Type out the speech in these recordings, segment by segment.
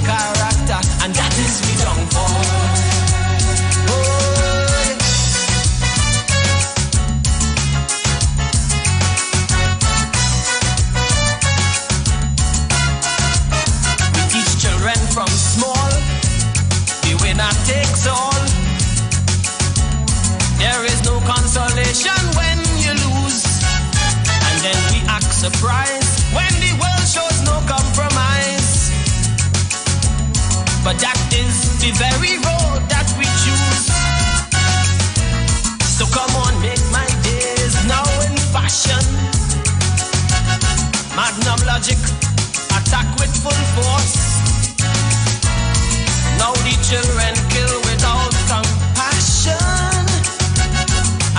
character, and that is we downfall. We teach children from small, the winner takes all. There is no consolation when you lose, and then we act surprised when the world shows no compromise. But that is the very road that we choose. So come on, make my days now in fashion. Magnum logic, attack with full force. Now the children kill without compassion,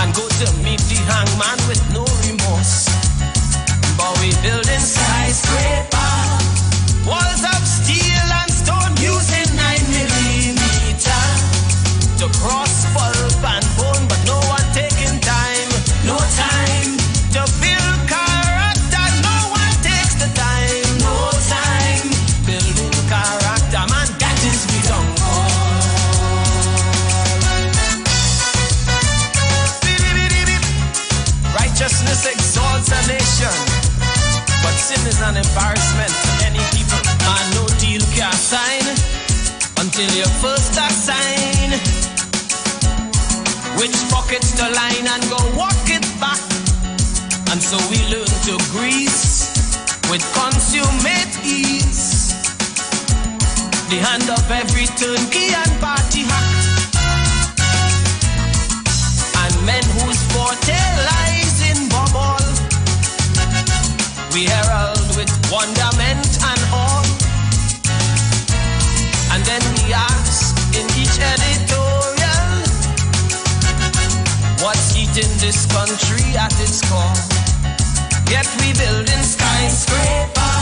and go to meet the hangman with no remorse. But we building skyscraper, walls of steel and stone using 9mm to cross pulp and bone, but no one taking time, no time to build character. No one takes the time, no time building character, man. That is we don't call. Righteousness exalts a nation, but sin is an embarrassment to any people. And no deal can sign until you first assign which pockets to line and go walk it back. And so we learn to grease with consummate ease the hand of every turnkey and party hack, and men whose forte lies in bubble we herald with wonderment and all. And then we ask in each editorial, what's eating this country at its core? Yet we building skyscraper,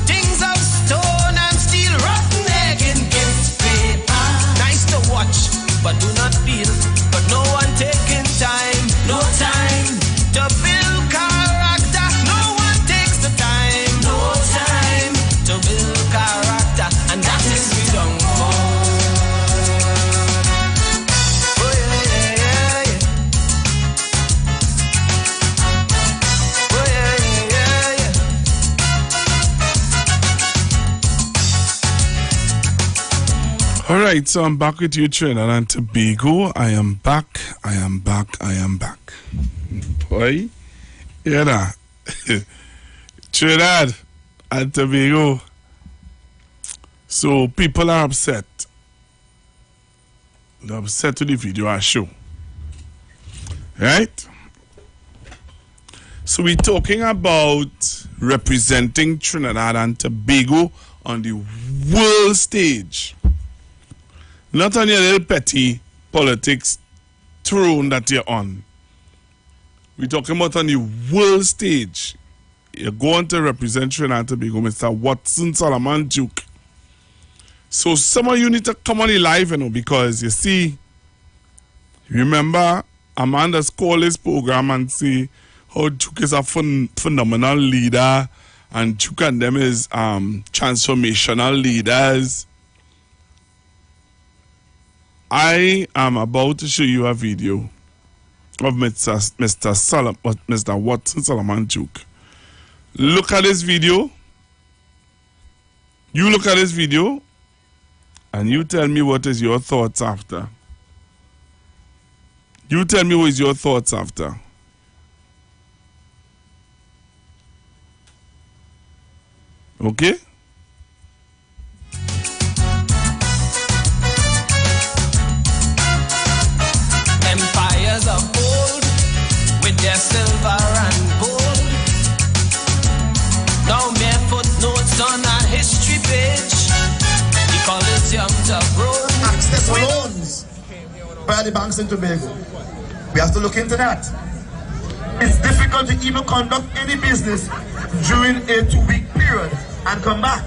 things of stone and steel, rotten egg in gift paper. Nice to watch, but do not feel. But no one taking time, no time to build character. No one takes the time, no time to build character, and that is we don't fall. Oh yeah, yeah, yeah. Oh yeah, yeah, yeah. All right, so I'm back with you, Trinidad and Tobago. I am back. Boy, yeah, that. Trinidad and Tobago. So people are upset. They're upset with the video I show. Right? So we're talking about representing Trinidad and Tobago on the world stage. Not on your little petty politics throne that you're on. We're talking about on the world stage. You're going to represent Trinidad and Tobago, Mr. Watson Solomon Duke. So some of you need to come on the live, you know, because you see, remember, Amanda's called his program and say how Duke is a phenomenal leader and Duke and them is transformational leaders. I am about to show you a video of Mr. Watson Solomon Duke. Look at this video. You look at this video and you tell me what is your thoughts after. You tell me what is your thoughts after. Okay? Empires of old with their silver and gold, now mere footnotes on a history page. The Coliseums of Rome. Access loans by the banks in Tobago. We have to look into that. It's difficult to even conduct any business during a 2-week period and come back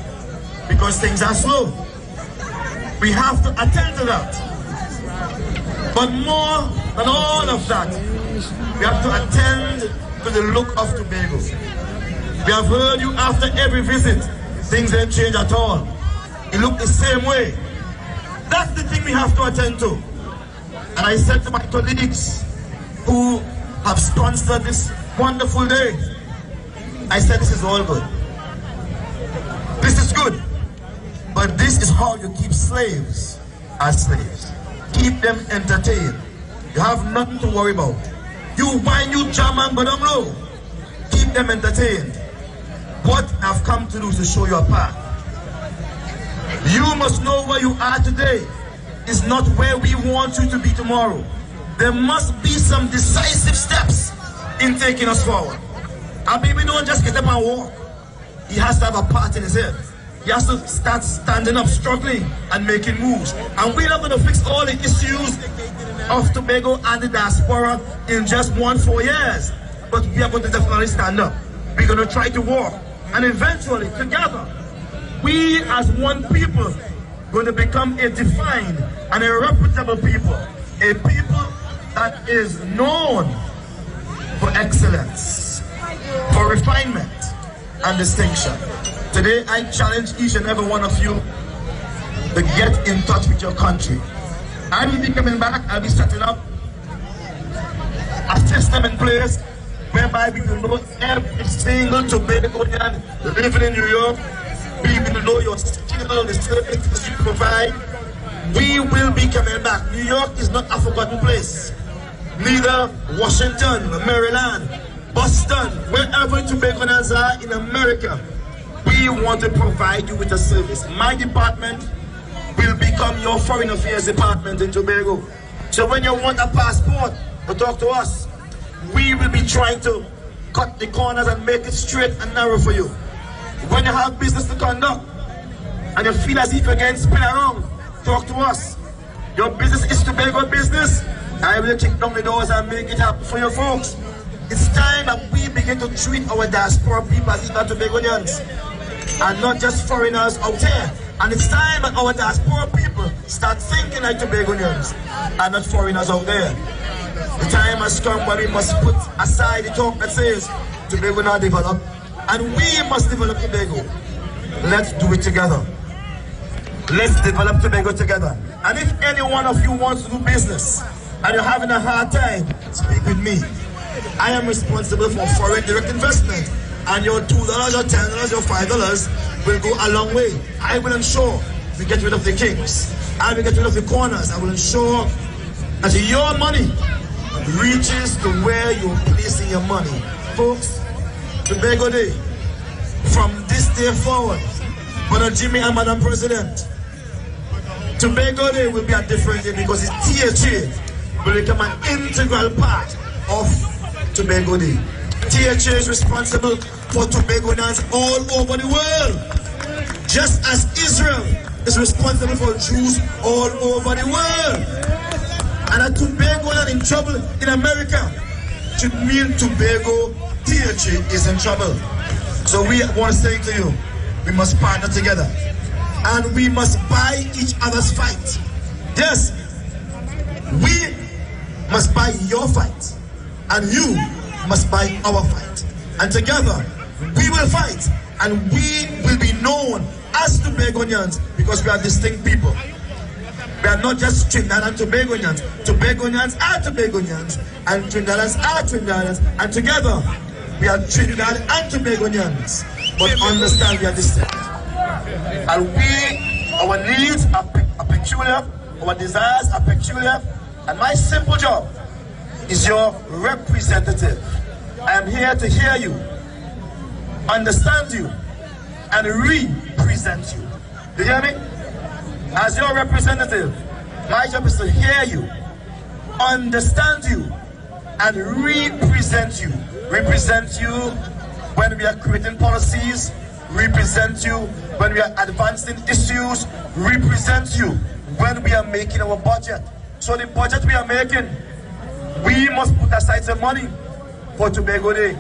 because things are slow. We have to attend to that. But more than all of that, we have to attend to the look of Tobago. We have heard you after every visit, things didn't change at all. it looked the same way. That's the thing we have to attend to. And I said to my colleagues who have sponsored this wonderful day, I said, this is all good. This is good. But this is how you keep slaves as slaves. Keep them entertained. You have nothing to worry about. You wine, you jam and go down low. Keep them entertained. What I've come to do is to show you a path. You must know where you are today is not where we want you to be tomorrow. There must be some decisive steps in taking us forward. Our baby don't just get up and walk. He has to have a part in his head. He has to start standing up, struggling, and making moves. And we're not going to fix all the issues of Tobago and the diaspora in just 4 years. But we are going to definitely stand up. We're going to try to walk. And eventually, together, we as one people going to become a defined and a reputable people. A people that is known for excellence, for refinement and distinction. Today, I challenge each and every one of you to get in touch with your country. I will be coming back. I'll be setting up a system in place whereby we will know every single Tobagonian living in New York. We will know your skill, the services you provide. We will be coming back. New York is not a forgotten place. Neither Washington, Maryland, Boston, wherever Tobagonians are in America, we want to provide you with a service. My department will become your foreign affairs department in Tobago. So when you want a passport to talk to us, we will be trying to cut the corners and make it straight and narrow for you. When you have business to conduct and you feel as if you're getting spin around, talk to us. Your business is Tobago business. I will kick down the doors and make it happen for your folks. It's time that we begin to treat our diaspora people as if they're Tobagonians and not just foreigners out here. And it's time that our diaspora people start thinking like Tobagonians and not foreigners out there. The time has come where we must put aside the talk that says Tobago not develop, and we must develop Tobago. Let's do it together. Let's develop Tobago together. And if any one of you wants to do business and you're having a hard time, speak with me. I am responsible for foreign direct investment, and your $2, your $10, your $5 will go a long way. I will ensure we get rid of the kings. I will get rid of the corners. I will ensure that your money reaches to where you're placing your money. Folks, Tobago Day, from this day forward, Brother Jimmy and Madam President, Tobago Day will be a different day because it's THA will become an integral part of Tobago Day. THA is responsible for Tobagonians all over the world, just as Israel is responsible for Jews all over the world. And a Tobagonian in trouble in America should mean Tobago THA is in trouble. So we want to say to you, we must partner together and we must buy each other's fight. Yes, we must buy your fight and you must buy our fight. And together we will fight and we will be known as Tobagonians because we are distinct people. We are not just Trinidad and Tobagonians. Tobagonians are Tobagonians and Trinidadians are Trinidadians, and together we are Trinidad and Tobagonians. But understand we are distinct. And our needs are peculiar, our desires are peculiar, and my simple job is your representative. I am here to hear you, understand you, and represent you. Do you hear me? As your representative, my job is to hear you, understand you, and represent you. Represent you when we are creating policies, represent you when we are advancing issues, represent you when we are making our budget. So the budget we are making, we must put aside some money for Tobago Day.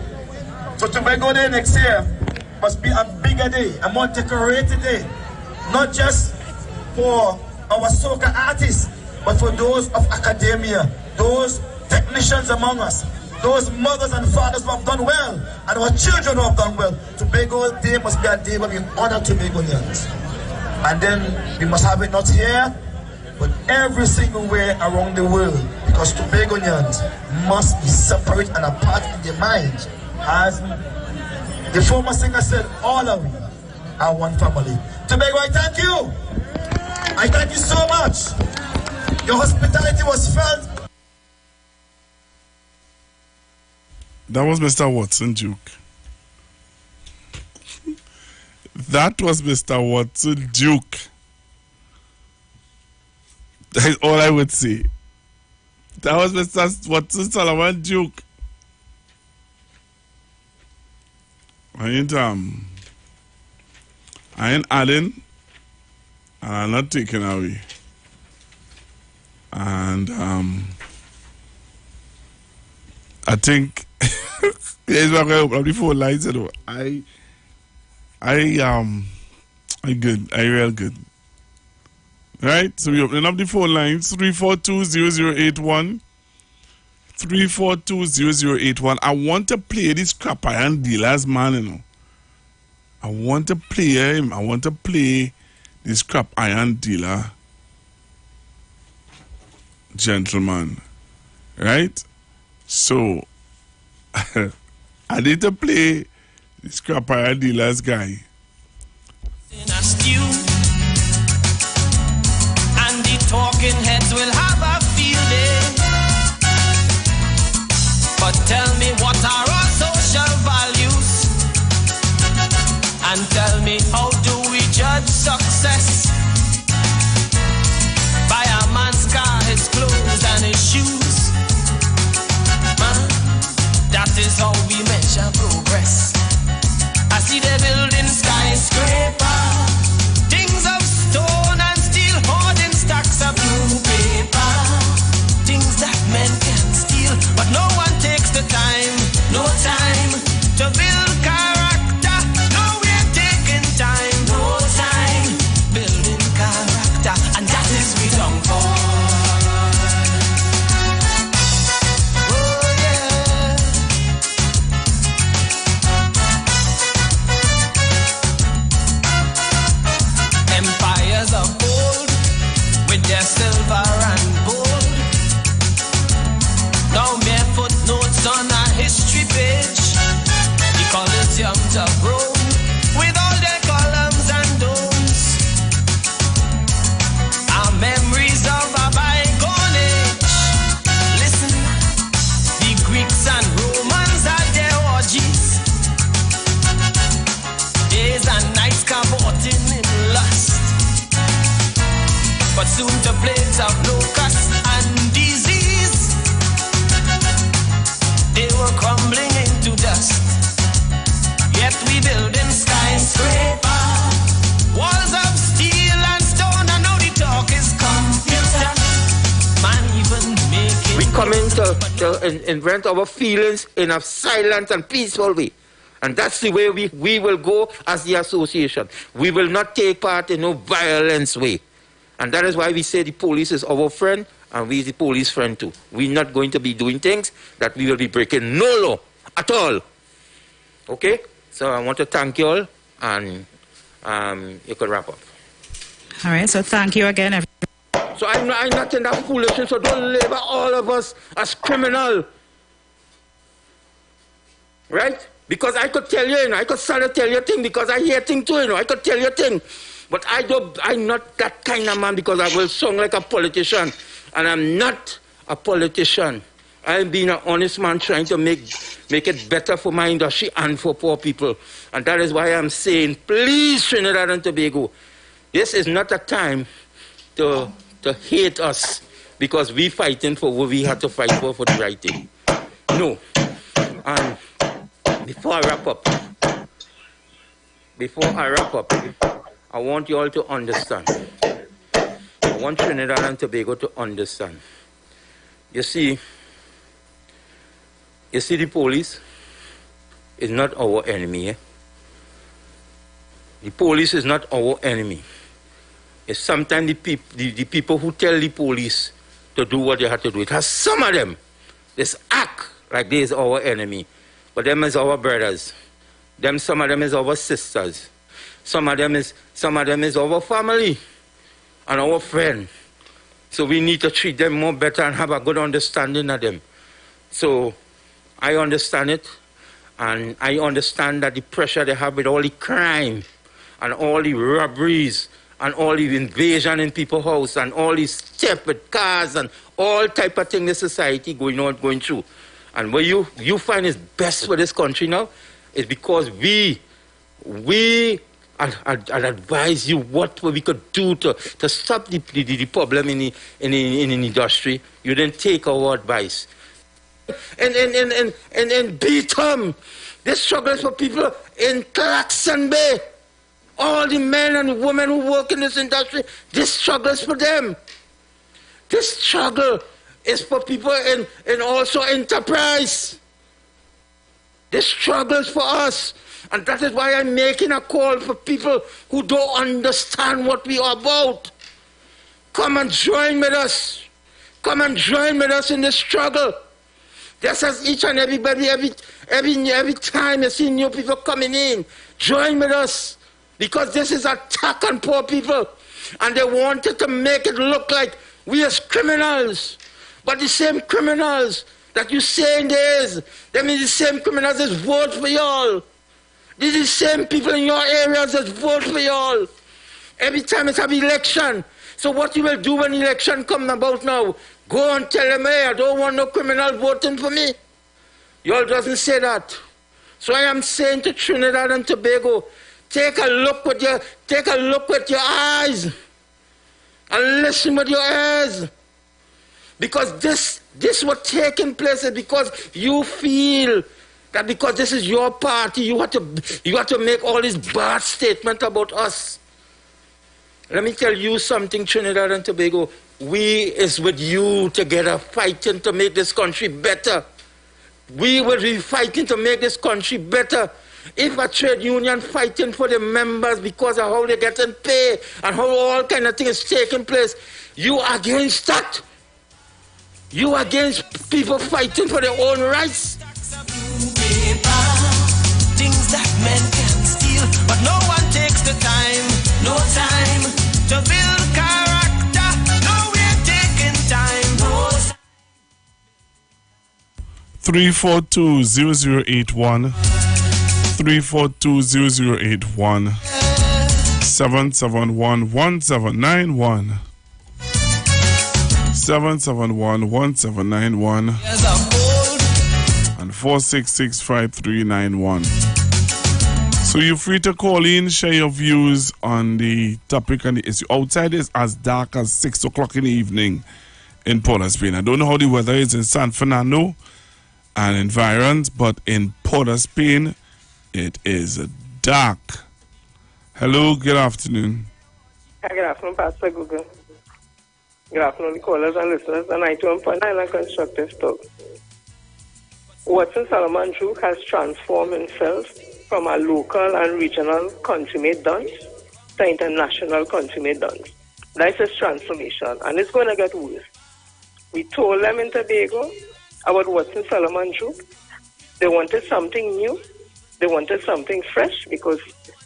So Tobago Day next year must be a bigger day, a more decorated day, not just for our soca artists, but for those of academia, those technicians among us, those mothers and fathers who have done well, and our children who have done well. Tobago Day must be a day where we honor Tobagonians. And then we must have it not here, but every single way around the world, because Tobagonians must be separate and apart in their minds. As the former singer said, all of we are one family. Tobago, I thank you. I thank you so much. Your hospitality was felt. That was Mr. Watson Duke. That was Mr. Watson Duke. That is all I would say. That was Mr. Watson Solomon Duke. I ain't adding, and I'm not taking away. And I think here's what I'm going to open up the phone lines. You know, I good. I real good. Right? So we opening up the phone lines 342-0081. 342-0081. I want to play this crap iron dealers, man, you know. I want to play him. I want to play this crap iron dealer gentleman. Right? So I need to play this crap iron dealers guy. In a stew, and the talking heads will have a field day. But tell me, what are our social values? And tell me, how do we judge success? By a man's car, his clothes and his shoes. Man, that is how we measure progress. I see they building skyscraper, things of stone and steel, hoarding stacks of blue paper, things that men can steal, but no one takes the time, no time to build character. No, we're taking time, no time building character, and that is we long for. Their silver and gold. Now mere footnotes on a history page. The Colosseums of Rome, with all their columns and domes, are memories of a bygone age. Listen, the Greeks and Romans had their orgies, days and nights cavorting in lust. But soon to plagues of locusts and disease, they were crumbling into dust. Yet we building skyscraper, walls of steel and stone, and now the talk is computer. Man even making. We come in to invent our feelings in a silent and peaceful way. And that's the way we will go as the association. We will not take part in no violence way. And that is why we say the police is our friend, and we is the police friend too. We're not going to be doing things that we will be breaking no law at all. Okay? So I want to thank you all, and you can wrap up. All right, so thank you again. So I'm not in that foolishness, so don't label all of us as criminal. Right? Because I could tell you, I could start to tell you a thing, because I hear thing too, I could tell you a thing. But I'm not that kind of man, because I will sound like a politician. And I'm not a politician. I'm being an honest man trying to make it better for my industry and for poor people. And that is why I'm saying, please, Trinidad and Tobago, this is not a time to hate us, because we're fighting for what we have to fight for the right thing. No. And before I wrap up, I want you all to understand. I want Trinidad and Tobago to understand. You see the police is not our enemy. The police is not our enemy. It's sometimes the people who tell the police to do what they have to do. It has some of them. This act like they is our enemy. But them is our brothers. Some of them is our sisters. Some of them is our family and our friend. So we need to treat them more better and have a good understanding of them. So I understand it, and I understand that the pressure they have with all the crime and all the robberies and all the invasion in people's house and all the theft with cars and all type of thing in the society going through. And what you find is best for this country now is because we I'd advise you what we could do to stop the problem in the industry. You didn't take our advice. And beat them. This struggle is for people in Clarkson Bay. All the men and women who work in this industry, this struggle is for them. This struggle is for people in also enterprise. This struggle is for us. And that is why I'm making a call for people who don't understand what we are about. Come and join with us. Come and join with us in this struggle. Just as each and everybody, every time you see new people coming in, join with us. Because this is an attack on poor people. And they wanted to make it look like we as criminals. But the same criminals that you saying there is, they mean the same criminals that vote for y'all. These are the same people in your areas that vote for y'all. Every time it's an election. So what you will do when election comes about now? Go and tell them, hey, I don't want no criminal voting for me. Y'all doesn't say that. So I am saying to Trinidad and Tobago, take a look with your eyes and listen with your ears. Because this was taking place is because you feel that because this is your party, you have to make all these bad statements about us. Let me tell you something, Trinidad and Tobago. We is with you together fighting to make this country better. We will be fighting to make this country better. If a trade union fighting for the members because of how they're getting paid and how all kind of things taking place, you against that. You against people fighting for their own rights. Things that men can steal, but no one takes the time, no time to build character. No, we're taking time. No. 342-0081 342-0081 771-1791 771-1791 and 466-5391. So you're free to call in, share your views on the topic and the issue. Outside is as dark as 6 o'clock in the evening in Port of Spain. I don't know how the weather is in San Fernando and environs, but in Port of Spain, it is dark. Hello, good afternoon. Good afternoon, Pastor Google. Good afternoon, the callers and listeners, and I too am for and constructive talk. Watson Solomon Duke has transformed himself from a local and regional consummate dunce to international consummate dunce. That's his transformation, and it's going to get worse. We told them in Tobago about Watson Solomon Duke. They wanted something new. They wanted something fresh because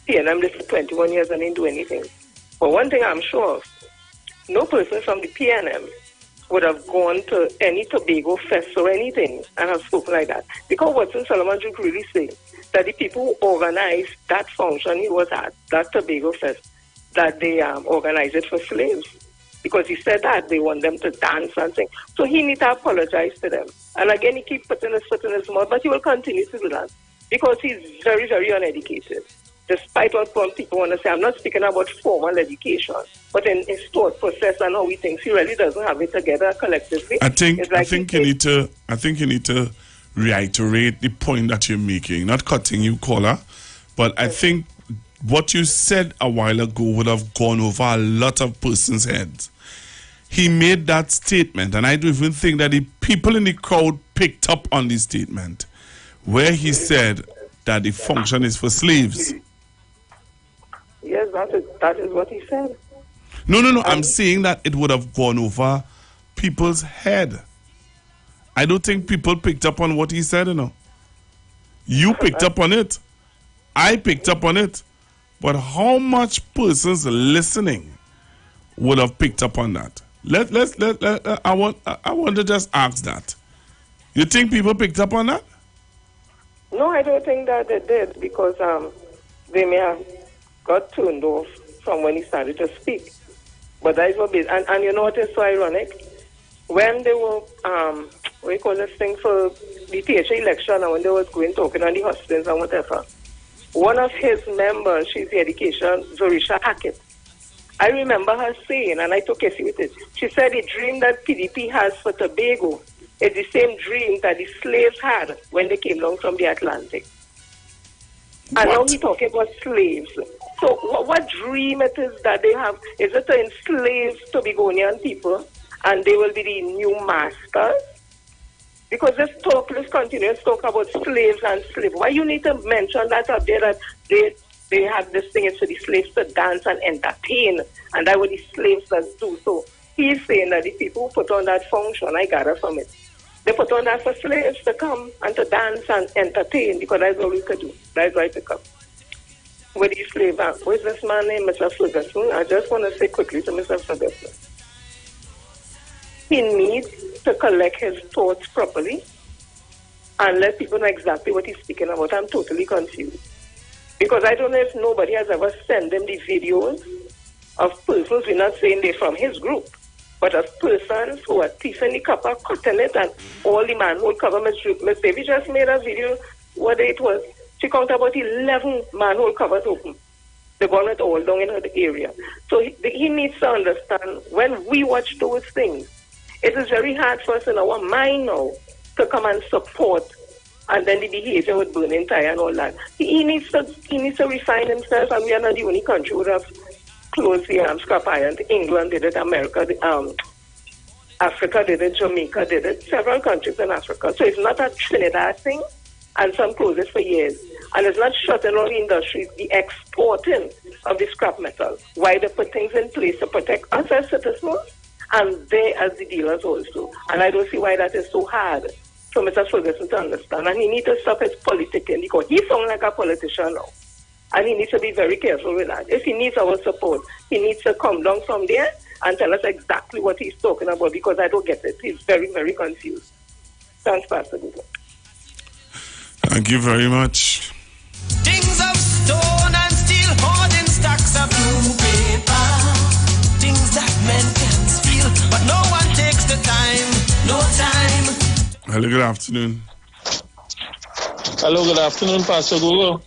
PNM lived for 21 years and didn't do anything. But one thing I'm sure of, no person from the PNM would have gone to any Tobago fest or anything and have spoken like that. Because Watson Solomon Duke really saying that the people who organized that function he was at, that Tobago fest, that they organized it for slaves. Because he said that they want them to dance and sing. So he need to apologize to them. And again, he keeps putting his foot in his mouth, but he will continue to do that. Because he's very, very uneducated. Despite what people want to say, I'm not speaking about formal education, but in his thought process and how he thinks, he really doesn't have it together collectively. I think you need to reiterate the point that you're making. Not cutting you, caller, but I think what you said a while ago would have gone over a lot of persons' heads. He made that statement, and I don't even think that the people in the crowd picked up on the statement, where he said that the function is for slaves. Yes, that is what he said. No. I'm saying that it would have gone over people's head. I don't think people picked up on what he said, You picked up on it. I picked up on it. but how much persons listening would have picked up on that? I want to just ask that. You think people picked up on that? No, I don't think that they did, because they may have got turned off from when he started to speak. But that is what it is. And you know what is so ironic? When they were, what you call this thing for the THA election, and when they was going talking on the hospitals and whatever, one of his members, she's the education, Zorisha Hackett, I remember her saying, and I took issue with it, she said the dream that PDP has for Tobago is the same dream that the slaves had when they came down from the Atlantic. And now he's talking about slaves. So what dream it is that they have? Is it to enslave Tobagonian people and they will be the new masters? Because this continuous talk about slaves and slaves. Why you need to mention that up there, that they have this thing is for the slaves to dance and entertain, and that's what the slaves does do. So he's saying that the people who put on that function, I gather from it, they put on that for slaves to come and to dance and entertain, because that's all we could do. That's why to come. With the slave, who is this man named Mr. Ferguson? I just want to say quickly to Mr. Ferguson. He needs to collect his thoughts properly and let people know exactly what he's speaking about. I'm totally confused. Because I don't know if nobody has ever sent them the videos of persons, we're not saying they're from his group, but of persons who are thieving the copper, cutting it, and all the manhole cover. Miss Davy just made a video, what it was. She counted about 11 manhole covers open. The government all down in her area. So he needs to understand, when we watch those things, it is very hard for us in our mind now to come and support, and then the behavior with burning tire and all that. He needs to refine himself, and we are not the only country who have closed the scrap iron. England did it, America, Africa did it, Jamaica did it, several countries in Africa. So it's not a Trinidad thing, and some closed it for years. And it's not shutting down the industry, the exporting of the scrap metal. Why they put things in place to protect us as citizens, and they as the dealers also. And I don't see why that is so hard for Mr. Ferguson to understand. And he needs to stop his politicking, because he sounds like a politician now. And he needs to be very careful with that. If he needs our support, he needs to come down from there and tell us exactly what he's talking about, because I don't get it. He's very, very confused. Thanks, Pastor Google. Thank you very much. Things of stone and steel, hoarding stacks of blue paper. Things that men can steal, but no one takes the time. No time. Hello, good afternoon. Hello, good afternoon, Pastor Google.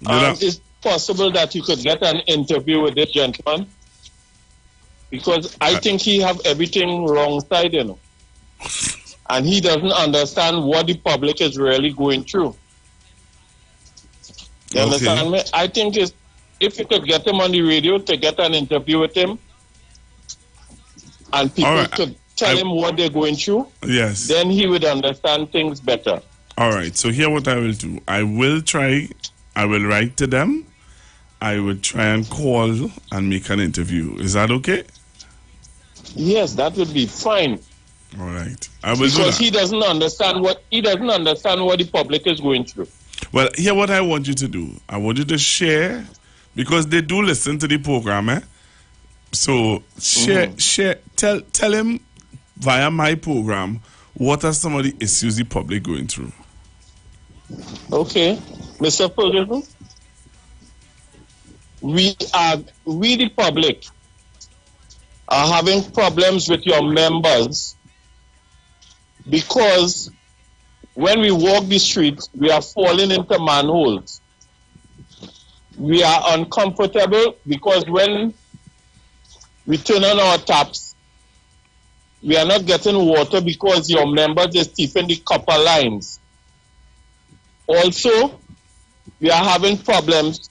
Is it possible that you could get an interview with this gentleman? Because I think he have everything wrong side, you know. And he doesn't understand what the public is really going through. You understand me? I think if you could get him on the radio to get an interview with him, and people could tell him what they're going through, yes, then he would understand things better. All right, so here what I will do. I will write to them. I will try and call and make an interview. Is that okay? Yes, that would be fine. All right. I will do that. Because he doesn't understand what the public is going through. Well, here what I want you to do. I want you to share, because they do listen to the program, eh? So share, tell him via my program what are some of the issues the public going through. Okay, Mr. Ferguson, we the public are having problems with your members, because when we walk the streets, we are falling into manholes. We are uncomfortable because when we turn on our taps, we are not getting water because your members is thieving the copper lines. Also, we are having problems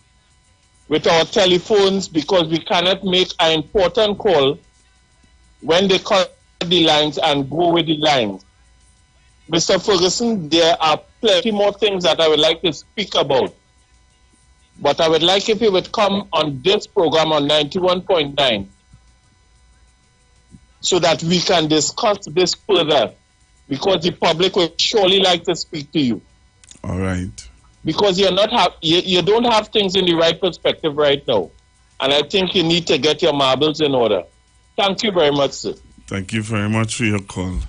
with our telephones because we cannot make an important call when they cut the lines and go with the lines. Mr. Ferguson, there are plenty more things that I would like to speak about. But I would like if you would come on this program on 91.9 so that we can discuss this further, because the public will surely like to speak to you. All right. because you don't have things in the right perspective right now. And I think you need to get your marbles in order. Thank you very much, sir. Thank you very much for your call.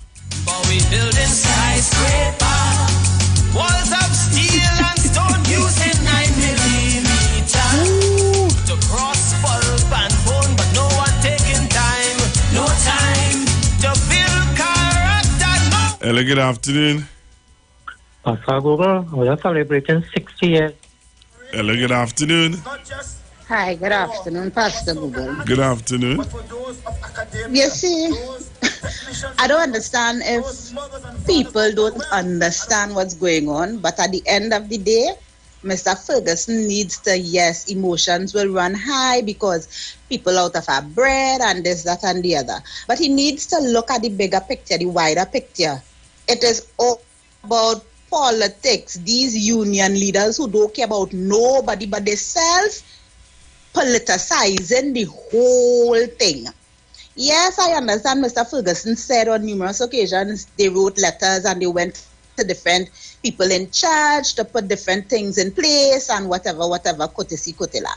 But we building skyscraper, walls of steel and stone using 9mm to cross pulp and bone, but no one taking time, no time to build character. No. Hello, good afternoon. Pastor Google, we are celebrating 60 years. Hello, good afternoon. Hi, good afternoon, Pastor Google. Good afternoon. You see, I don't understand if people don't understand what's going on, but at the end of the day, Mr. Ferguson needs to, yes, emotions will run high because people out of our bread and this, that, and the other. But he needs to look at the bigger picture, the wider picture. It is all about politics. These union leaders who don't care about nobody but themselves, politicizing the whole thing. Yes, I understand Mr. Ferguson said on numerous occasions they wrote letters and they went to different people in charge to put different things in place and whatever, kotisi kotila.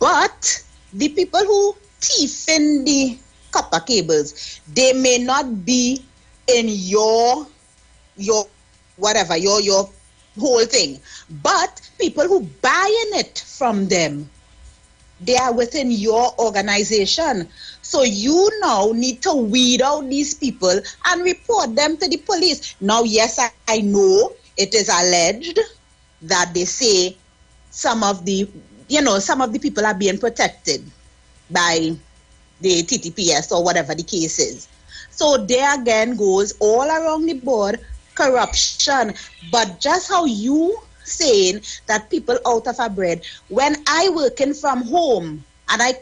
But the people who thief in the copper cables, they may not be in your whatever, your whole thing. But people who buying it from them, they are within your organization. So you now need to weed out these people and report them to the police. Now, yes, I know it is alleged that they say some of the people are being protected by the TTPS or whatever the case is. So there again goes all around the board corruption. But just how you saying that people out of our bread, when I working from home and I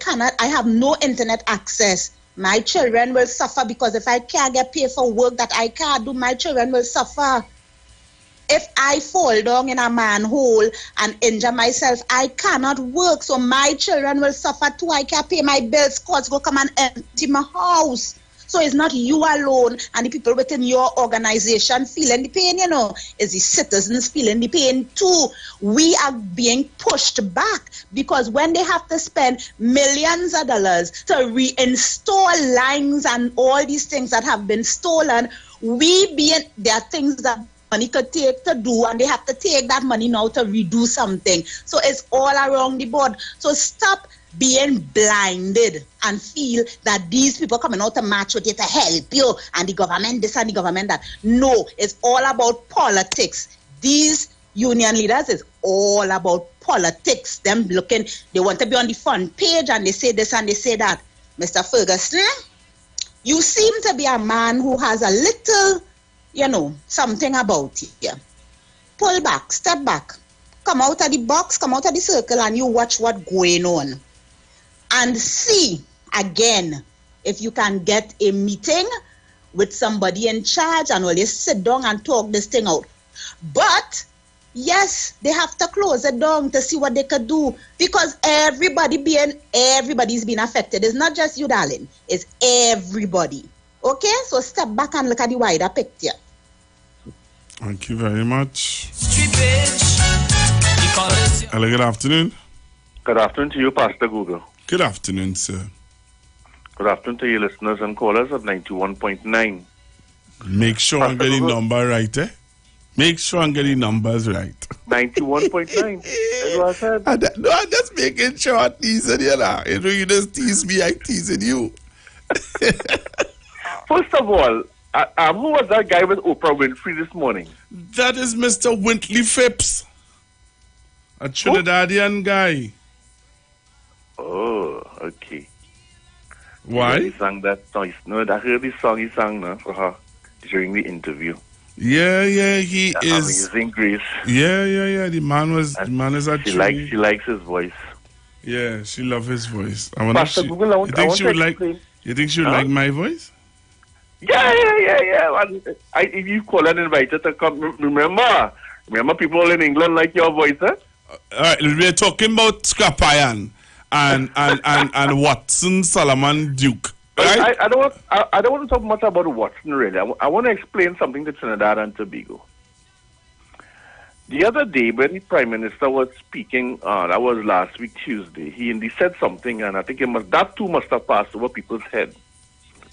have no internet access, my children will suffer because if I can't get paid for work that I can't do, my children will suffer. If I fall down in a manhole and injure myself, I cannot work, so my children will suffer too. I can't pay my bills, courts go come and empty my house. So it's not you alone and the people within your organization feeling the pain, it's the citizens feeling the pain too. We are being pushed back because when they have to spend millions of dollars to reinstall lines and all these things that have been stolen, there are things that money could take to do and they have to take that money now to redo something. So it's all around the board. So stop being blinded and feel that these people coming out to match with you to help you and the government this and the government that. No, it's all about politics. These union leaders is all about politics. Them looking, they want to be on the front page and they say this and they say that. Mr. Ferguson, you seem to be a man who has a little, something about you. Pull back, step back, come out of the box, come out of the circle and you watch what's going on. And see, again, if you can get a meeting with somebody in charge and will you sit down and talk this thing out. But, yes, they have to close it down to see what they could do because everybody's being affected. It's not just you, darling. It's everybody. Okay? So step back and look at the wider picture. Thank you very much. Hello, good afternoon. Good afternoon to you, Pastor Google. Good afternoon, sir. Good afternoon to your listeners and callers of 91.9. Make sure I'm getting the number right, eh? Make sure I'm getting numbers right. 91.9. That's what I said. I'm just making sure I'm teasing you now. You just tease me, I'm teasing you. First of all, who was that guy with Oprah Winfrey this morning? That is Mr. Wintley Phipps, a Trinidadian guy. Oh, okay. Why? He sang that song. No, I heard this song he sang for her during the interview. Yeah, he is. Amazing Grace. Yeah. The man is actually. She likes his voice. Yeah, she loves his voice. Pastor Google, you think she would like my voice? Yeah. If you call and invite her to come, remember people in England like your voice, huh? All right, we're talking about Scrap Iron and Watson Solomon Duke. Right? I don't want to talk much about Watson really. I want to explain something to Trinidad and Tobago. The other day, when the Prime Minister was speaking, that was last week, Tuesday, he indeed said something, and I think that too must have passed over people's head.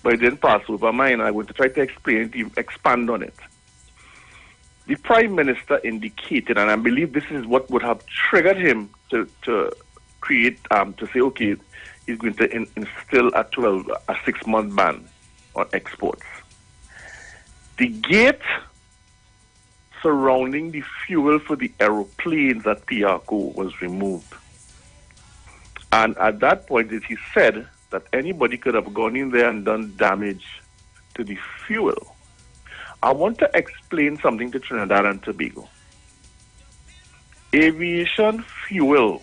But it didn't pass over mine. I'm going to try to explain it, expand on it. The Prime Minister indicated, and I believe this is what would have triggered him to create, to say, okay, he's going to instill a 6-month ban on exports. The gate surrounding the fuel for the aeroplanes at Piarco was removed. And at that point, he said that anybody could have gone in there and done damage to the fuel. I want to explain something to Trinidad and Tobago. Aviation fuel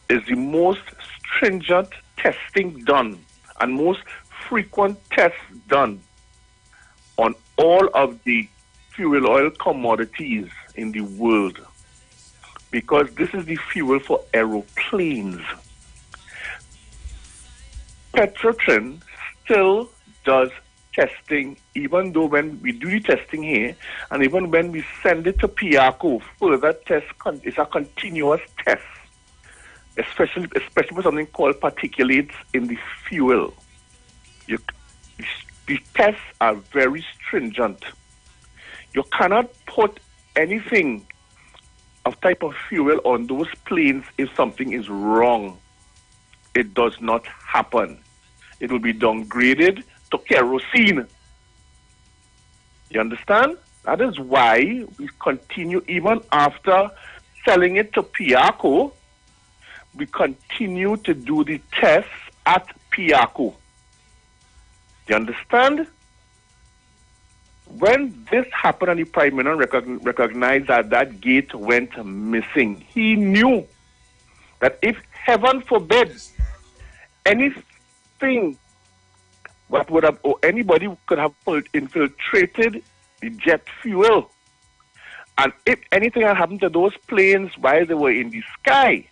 is the most stringent testing done and most frequent tests done on all of the fuel oil commodities in the world, because this is the fuel for aeroplanes. Petrotrin still does testing, even though when we do the testing here, and even when we send it to Piarco, further test is a continuous test, especially for something called particulates in the fuel. The tests are very stringent. You cannot put anything of type of fuel on those planes if something is wrong. It does not happen. It will be downgraded to kerosene. You understand? That is why we continue, even after selling it to Piarco, we continue to do the tests at Piarco. You understand? When this happened and the Prime Minister recognized that that gate went missing, he knew that if, heaven forbid, anything what would have, or anybody could have infiltrated the jet fuel, and if anything had happened to those planes while they were in the sky,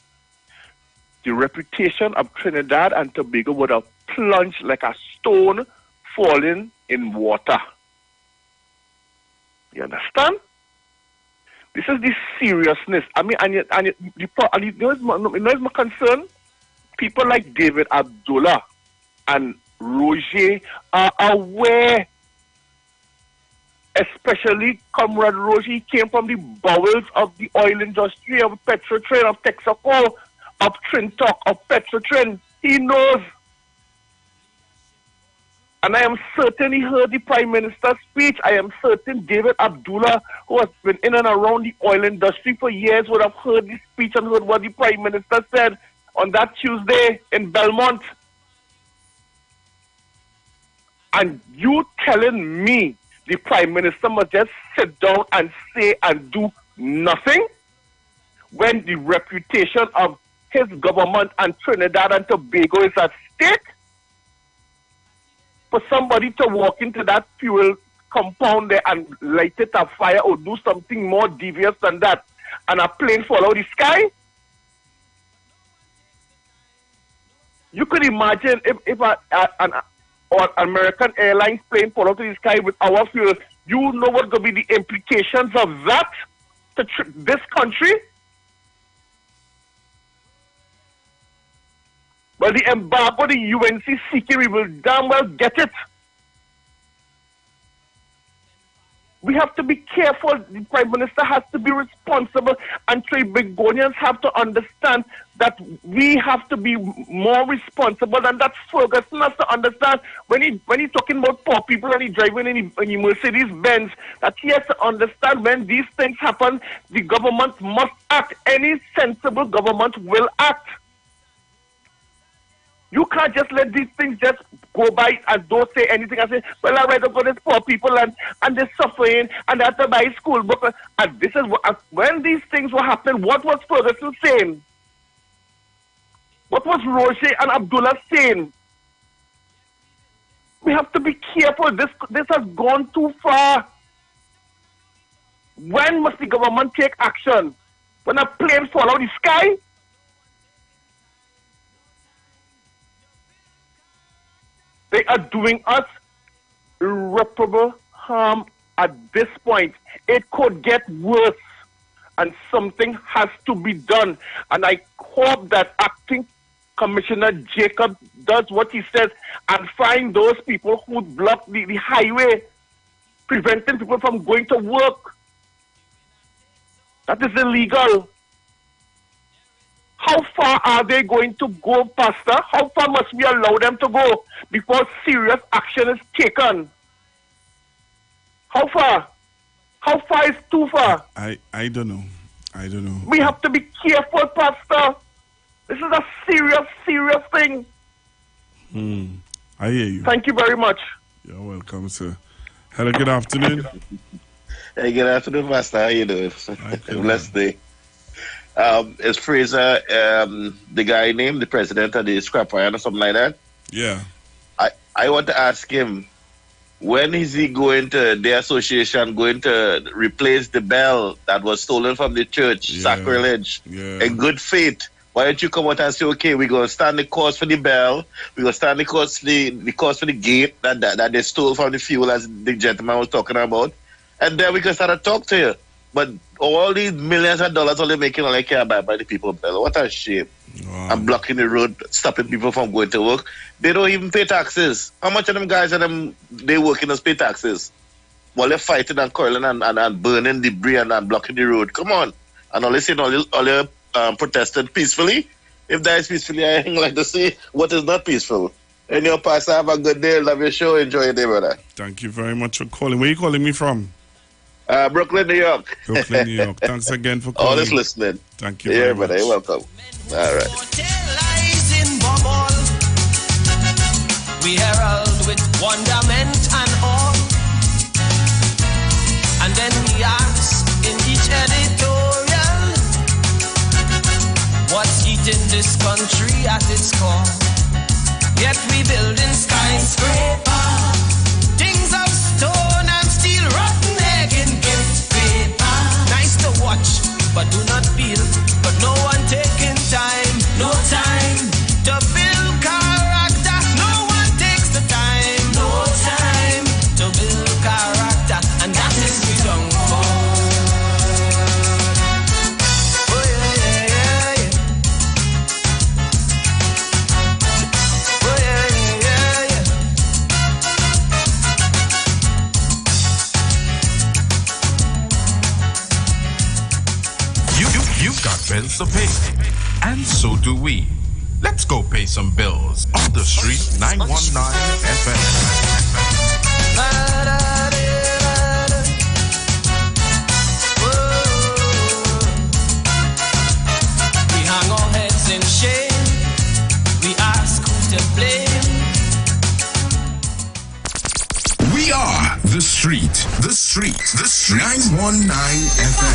the reputation of Trinidad and Tobago would have plunged like a stone falling in water. You understand? This is the seriousness. I mean, you know my concern? People like David Abdullah and Roger are aware, especially Comrade Roger. He came from the bowels of the oil industry, of Petrotrin, of Texaco, of Trintoc, of Petrotrin. He knows. And I am certain he heard the Prime Minister's speech. I am certain David Abdullah, who has been in and around the oil industry for years, would have heard the speech and heard what the Prime Minister said on that Tuesday in Belmont. And you telling me the Prime Minister must just sit down and say and do nothing when the reputation of his government and Trinidad and Tobago is at stake? For somebody to walk into that fuel compound there and light it a fire or do something more devious than that, and a plane fall out of the sky? You could imagine if an American Airlines plane fall out of the sky with our fuel. You know what going to be the implications of that to this country? Well, the embargo the UNC seeking, we will damn well get it. We have to be careful. The Prime Minister has to be responsible, and Tribegonians have to understand that we have to be more responsible, and that's Ferguson has to understand when he's talking about poor people and he's driving in the Mercedes Benz, that he has to understand when these things happen, the government must act. Any sensible government will act. You can't just let these things just go by and don't say anything and say, well, all right, I've got these poor people and they're suffering and they have to buy school books. And this is what, when these things were happening, what was Ferguson saying? What was Roger and Abdullah saying? We have to be careful. This has gone too far. When must the government take action? When a plane fall out of the sky? They are doing us irreparable harm at this point. It could get worse. and something has to be done. And I hope that Acting Commissioner Jacob does what he says and find those people who block the highway, preventing people from going to work. That is illegal. How far are they going to go, Pastor? How far must we allow them to go before serious action is taken? How far? How far is too far? I don't know. I don't know. We have to be careful, Pastor. This is a serious, serious thing. I hear you. Thank you very much. You're welcome, sir. Hello, good afternoon. Hey, good afternoon, Pastor. How you doing? Blessed day. Is Fraser the guy named the president of the scrap iron or something like that? Yeah. I want to ask him, when is he going to, the association going to replace the bell that was stolen from the church, sacrilege, in good faith? Why don't you come out and say, okay, we're going to stand the cost for the bell, we're going to stand the cost for the gate that they stole from the fuel, as the gentleman was talking about, and then we can start to talk to you. But all these millions of dollars only making all they care about by the people bell. What a shame. Wow. And blocking the road, stopping people from going to work. They don't even pay taxes. How much of them guys they working as pay taxes? While they're fighting and quarreling and burning debris and blocking the road. Come on. And all you protesting peacefully. If that is peacefully, I like to see what is not peaceful. And your pastor, have a good day. Love your show. Enjoy your day, brother. Thank you very much for calling. Where are you calling me from? Brooklyn, New York. Brooklyn, New York. Thanks again for calling. All is listening. Thank you very much. Brother. You're welcome. All right. We herald with wonderment and awe, and then we ask in each editorial, what's eating this country at its core? Yet we building skyscraper, things of stone and steel, rotten egg in gift paper. Nice to watch, but do not feel. But no one taking time, no time to build character. No one takes the time, no time to build character, and that is we don't You've got bills to pay, and so do we. Let's go pay some bills on the street 919 FM. We hang our heads in shame. We ask who to blame. We are the street. 919 FM.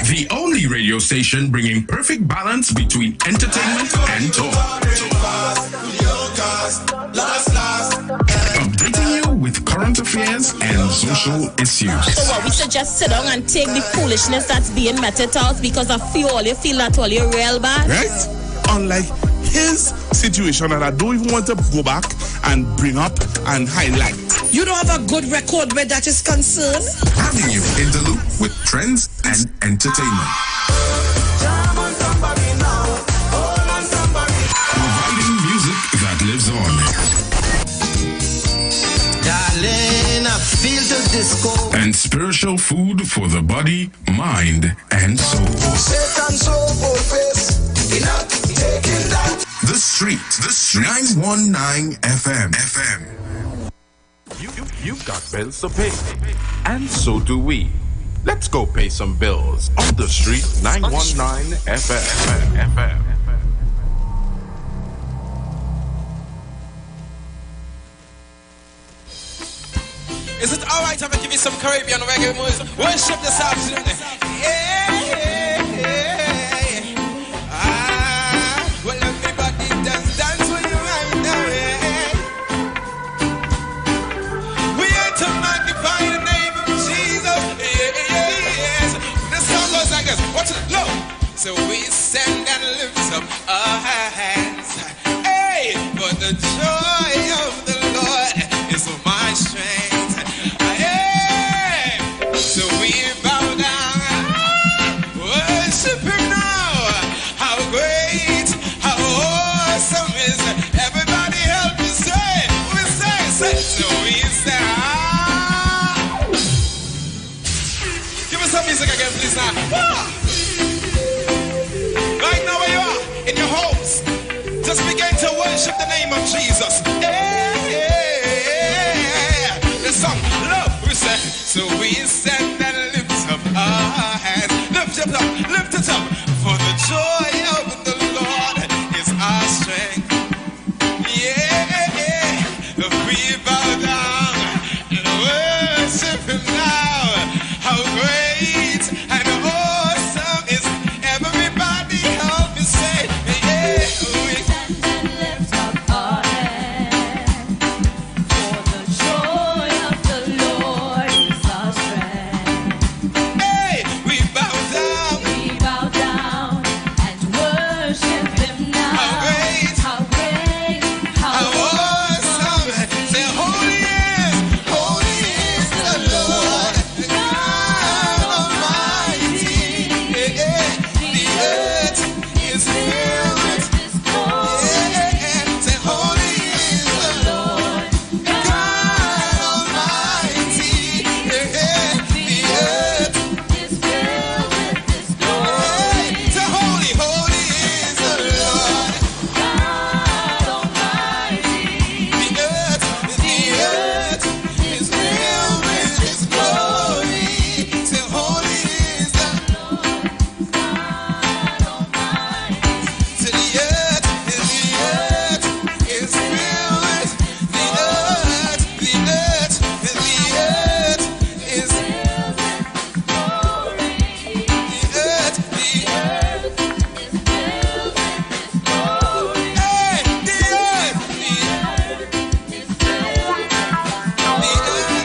The only radio station bringing perfect balance between entertainment and talk. Updating you with current affairs and social issues. So what we should just sit down and take the foolishness that's being meted out because of all you feel that all you're real bad. Right? Unlike his situation that I don't even want to go back and bring up and highlight. You don't have a good record where that is concerned? Having you in the loop with trends and entertainment. Providing music that lives on. Darling, I feel the disco. And spiritual food for the body, mind, and soul. The Street 919 FM. You've got bills to pay, and so do we. Let's go pay some bills on the Street 919 FM. Is it alright if I give you some Caribbean reggae music? Worship this afternoon. Well, everybody dance with you right now. We are to magnify the name of Jesus. Yes. This song goes like this. Watch it. Look. So we stand and lift up our hands. Hey, for the joy of the Lord. music again, please now. Right now where you are, in your homes, just begin to worship the name of Jesus. Yeah. The song, love, we say. So we stand and lift up our hands. Lift it up, lift it up. For the joy of the Lord is our strength. Yeah, we bow down and worship Him now. How great and awesome is everybody. Help me say, yeah, we stand and lift up our hands. For the joy of the Lord is our strength. Hey, we bow down and worship Him now. How great, how awesome. Say, holy is the Lord God Almighty. Yeah, the earth is filled with His glory. Yeah, say, holy is the Lord God Almighty. Yeah, the earth is filled with His glory. Say, holy is the Lord God Almighty. The earth is filled with His glory. Say, holy is the Lord God Almighty. Say, the earth is filled with the earth is filled with glory. The earth is filled with glory. Hey, the earth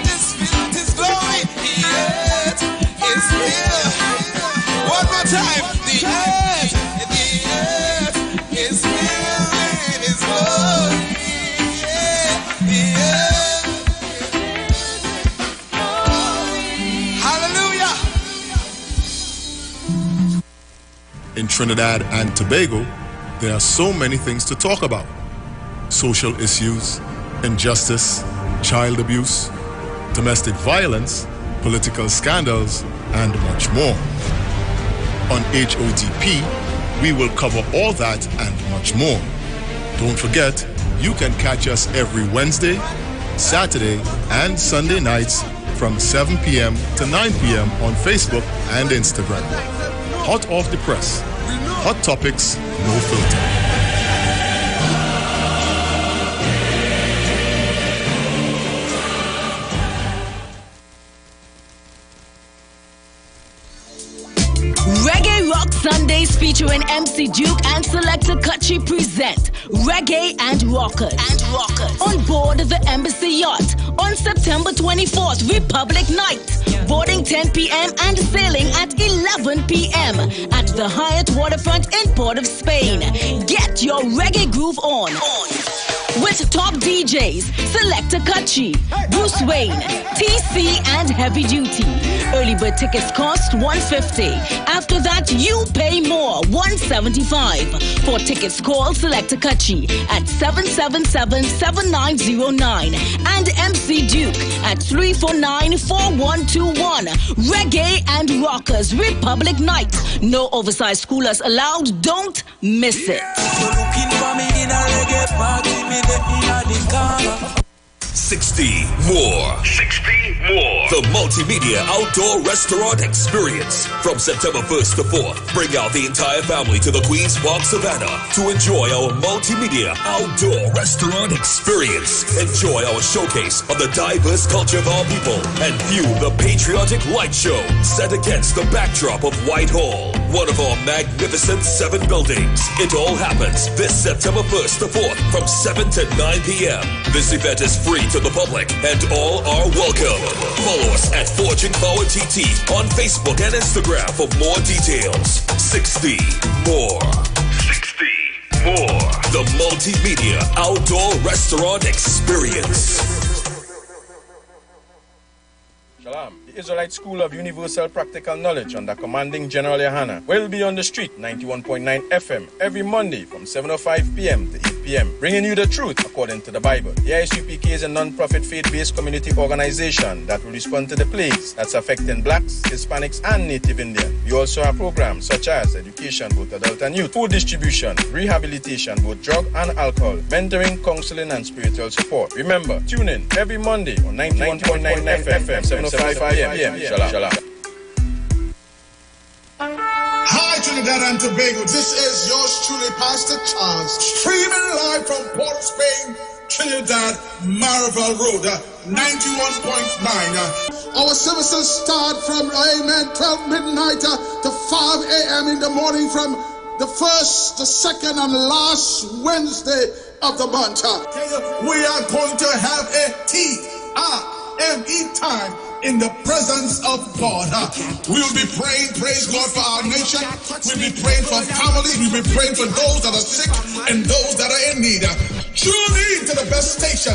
is filled with His glory. The earth is filled. One more time. The earth is filled with His glory. Yeah, the earth. Hallelujah. In Trinidad and Tobago, there are so many things to talk about. Social issues, injustice, child abuse, domestic violence, political scandals, and much more. On HOTP, we will cover all that and much more. Don't forget, you can catch us every Wednesday, Saturday, and Sunday nights from 7 p.m. to 9 p.m. on Facebook and Instagram. Hot off the press. Hot topics, no filter. Reggae Rock Sundays featuring MC Duke and Selector Kutchi present Reggae and Rockers. On board the Embassy Yacht on September 24th, Republic Night. Boarding 10 p.m. and sailing at 11 p.m. at the Hyatt Waterfront in Port of Spain. Get your reggae groove on. With top DJs, Selector Kutchi, Bruce Wayne, TC, and Heavy Duty. Early bird tickets cost $150. After that, you pay more, $175. For tickets, call Selector Kutchi at 777-7909 and MC Duke at 349-4121. Reggae and Rockers Republic Night. No oversized schoolers allowed. Don't miss it. 60 more. The Multimedia Outdoor Restaurant Experience. From September 1st to 4th, bring out the entire family to the Queen's Park Savannah to enjoy our Multimedia Outdoor Restaurant Experience. Enjoy our showcase of the diverse culture of our people and view the patriotic light show set against the backdrop of Whitehall, one of our magnificent 7 buildings. It all happens this September 1st to 4th from 7 to 9 p.m. This event is free to the public and all are welcome. Follow us at Forging Power TT on Facebook and Instagram for more details. 60 more. The Multimedia Outdoor Restaurant Experience. Shalom. Israelite School of Universal Practical Knowledge under commanding General Yohana will be on the street 91.9 FM every Monday from 7:05 p.m. to 8 p.m. bringing you the truth according to the Bible. The ISUPK is a non-profit faith-based community organization that will respond to the plagues that's affecting blacks, Hispanics, and Native Indian. We also have programs such as education, both adult and youth, food distribution, rehabilitation, both drug and alcohol, mentoring, counseling, and spiritual support. Remember, tune in every Monday on 91.9 FM, 7:05 p.m. Shalom. Hi, Trinidad and Tobago. This is yours truly, Pastor Charles, streaming live from Port of Spain, Trinidad, Marval Road, 91.9. Our services start from, 12 midnight to 5 a.m. in the morning from the first, the second, and last Wednesday of the month. We are going to have a TRME time in the presence of God. We will be praying, praise God, for our nation. We'll be praying for families. We'll be praying for those that are sick and those that are in need. Tune in to the best station,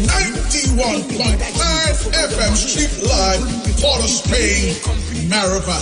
91.9 FM Street Live, Port of Spain, Marava.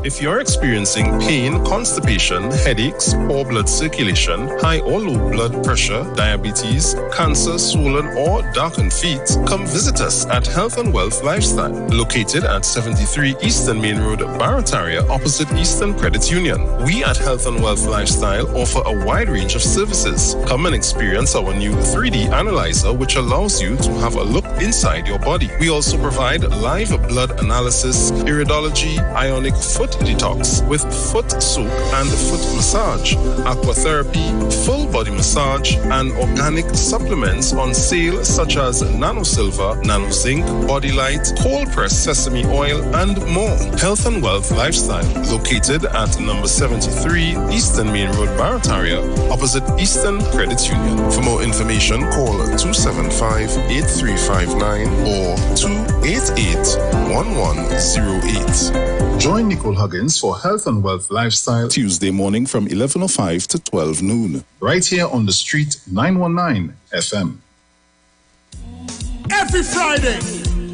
If you're experiencing pain, constipation, headaches, poor blood circulation, high or low blood pressure, diabetes, cancer, swollen or darkened feet, come visit us at Health and Wealth Lifestyle, located at 73 Eastern Main Road, Barataria, opposite Eastern Credit Union. We at Health and Wealth Lifestyle offer a wide range of services. Come and experience our new 3D analyzer, which allows you to have a look inside your body. We also provide live blood analysis, iridology, ionic foot detox with foot soak and foot massage, aquatherapy, full body massage, and organic supplements on sale such as Nano Silver, Nano Zinc, Body Light, cold pressed sesame oil, and more. Health and Wealth Lifestyle, located at number 73 Eastern Main Road, Barataria, opposite Eastern Credit Union. For more information, call 275-8359 or 288-1108. Join Nicole Huggins for Health and Wealth Lifestyle Tuesday morning from 11:05 to 12 noon. Right here on the street, 919 FM. Every Friday,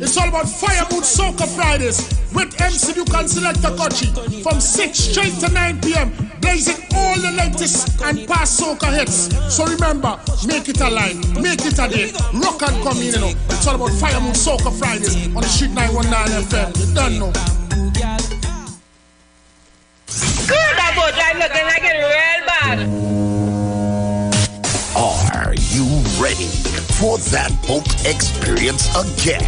it's all about Fire Mood Soca Fridays with MC Duke and Selector Kochi from 6 straight to 9 p.m. blazing all the latest and past soca hits. So remember, make it a line, make it a day, rock and come in, It's all about Fire Mood Soca Fridays on the street 919 FM. You don't know. Good, that boat I'm looking like it real bad. Are you ready for that boat experience again?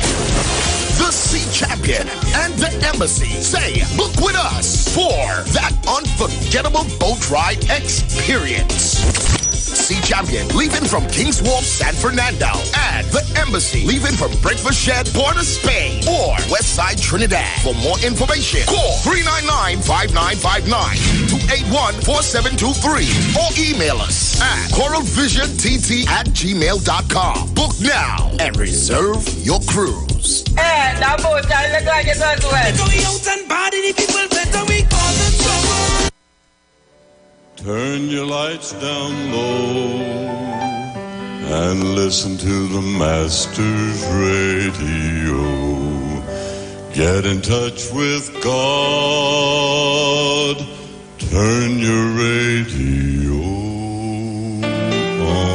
The Sea Champion and the Embassy say, book with us for that unforgettable boat ride experience. Sea Champion leaving from King's Wharf, San Fernando, and the Embassy leaving from Breakfast Shed, Port of Spain, or Westside Trinidad. For more information, call 399-5959, 281-4723, or email us at coralvisiontt@gmail.com. Book now and reserve your cruise. Hey, that boat I look like it as well. Going out and bad and the people better we call the trouble. Turn your lights down low and listen to the Master's radio. Get in touch with God. Turn your radio on.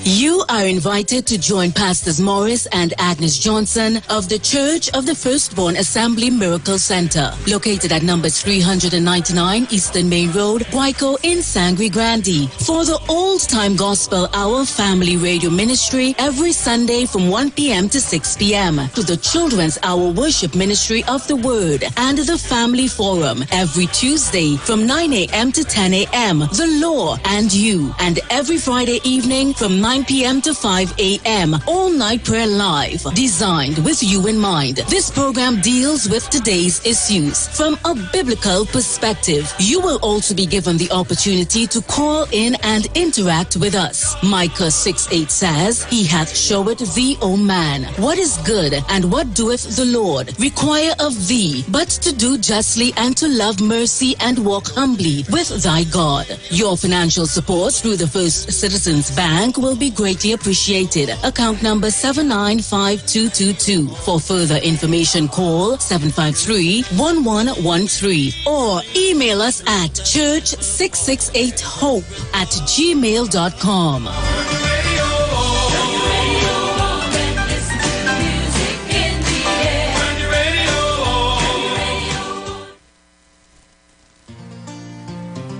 You are invited to join Pastors Morris and Agnes Johnson of the Church of the Firstborn Assembly Miracle Center, located at number 399 Eastern Main Road, Guayco in Sangre Grande, for the Old Time Gospel Hour Family Radio Ministry every Sunday from 1 p.m. to 6 p.m., to the Children's Hour Worship Ministry of the Word and the Family Forum every Tuesday from 9 a.m. to 10 a.m., The Law and You, and every Friday evening from 9 p.m. to to 5 a.m. All night prayer live, designed with you in mind. This program deals with today's issues from a biblical perspective. You will also be given the opportunity to call in and interact with us. Micah 6:8 says, He hath showed thee, O man, what is good, and what doeth the Lord require of thee, but to do justly and to love mercy and walk humbly with thy God. Your financial support through the First Citizens Bank will be greatly appreciated. Account number 795222. For further information, call 753-1113 or email us at church668hope@gmail.com.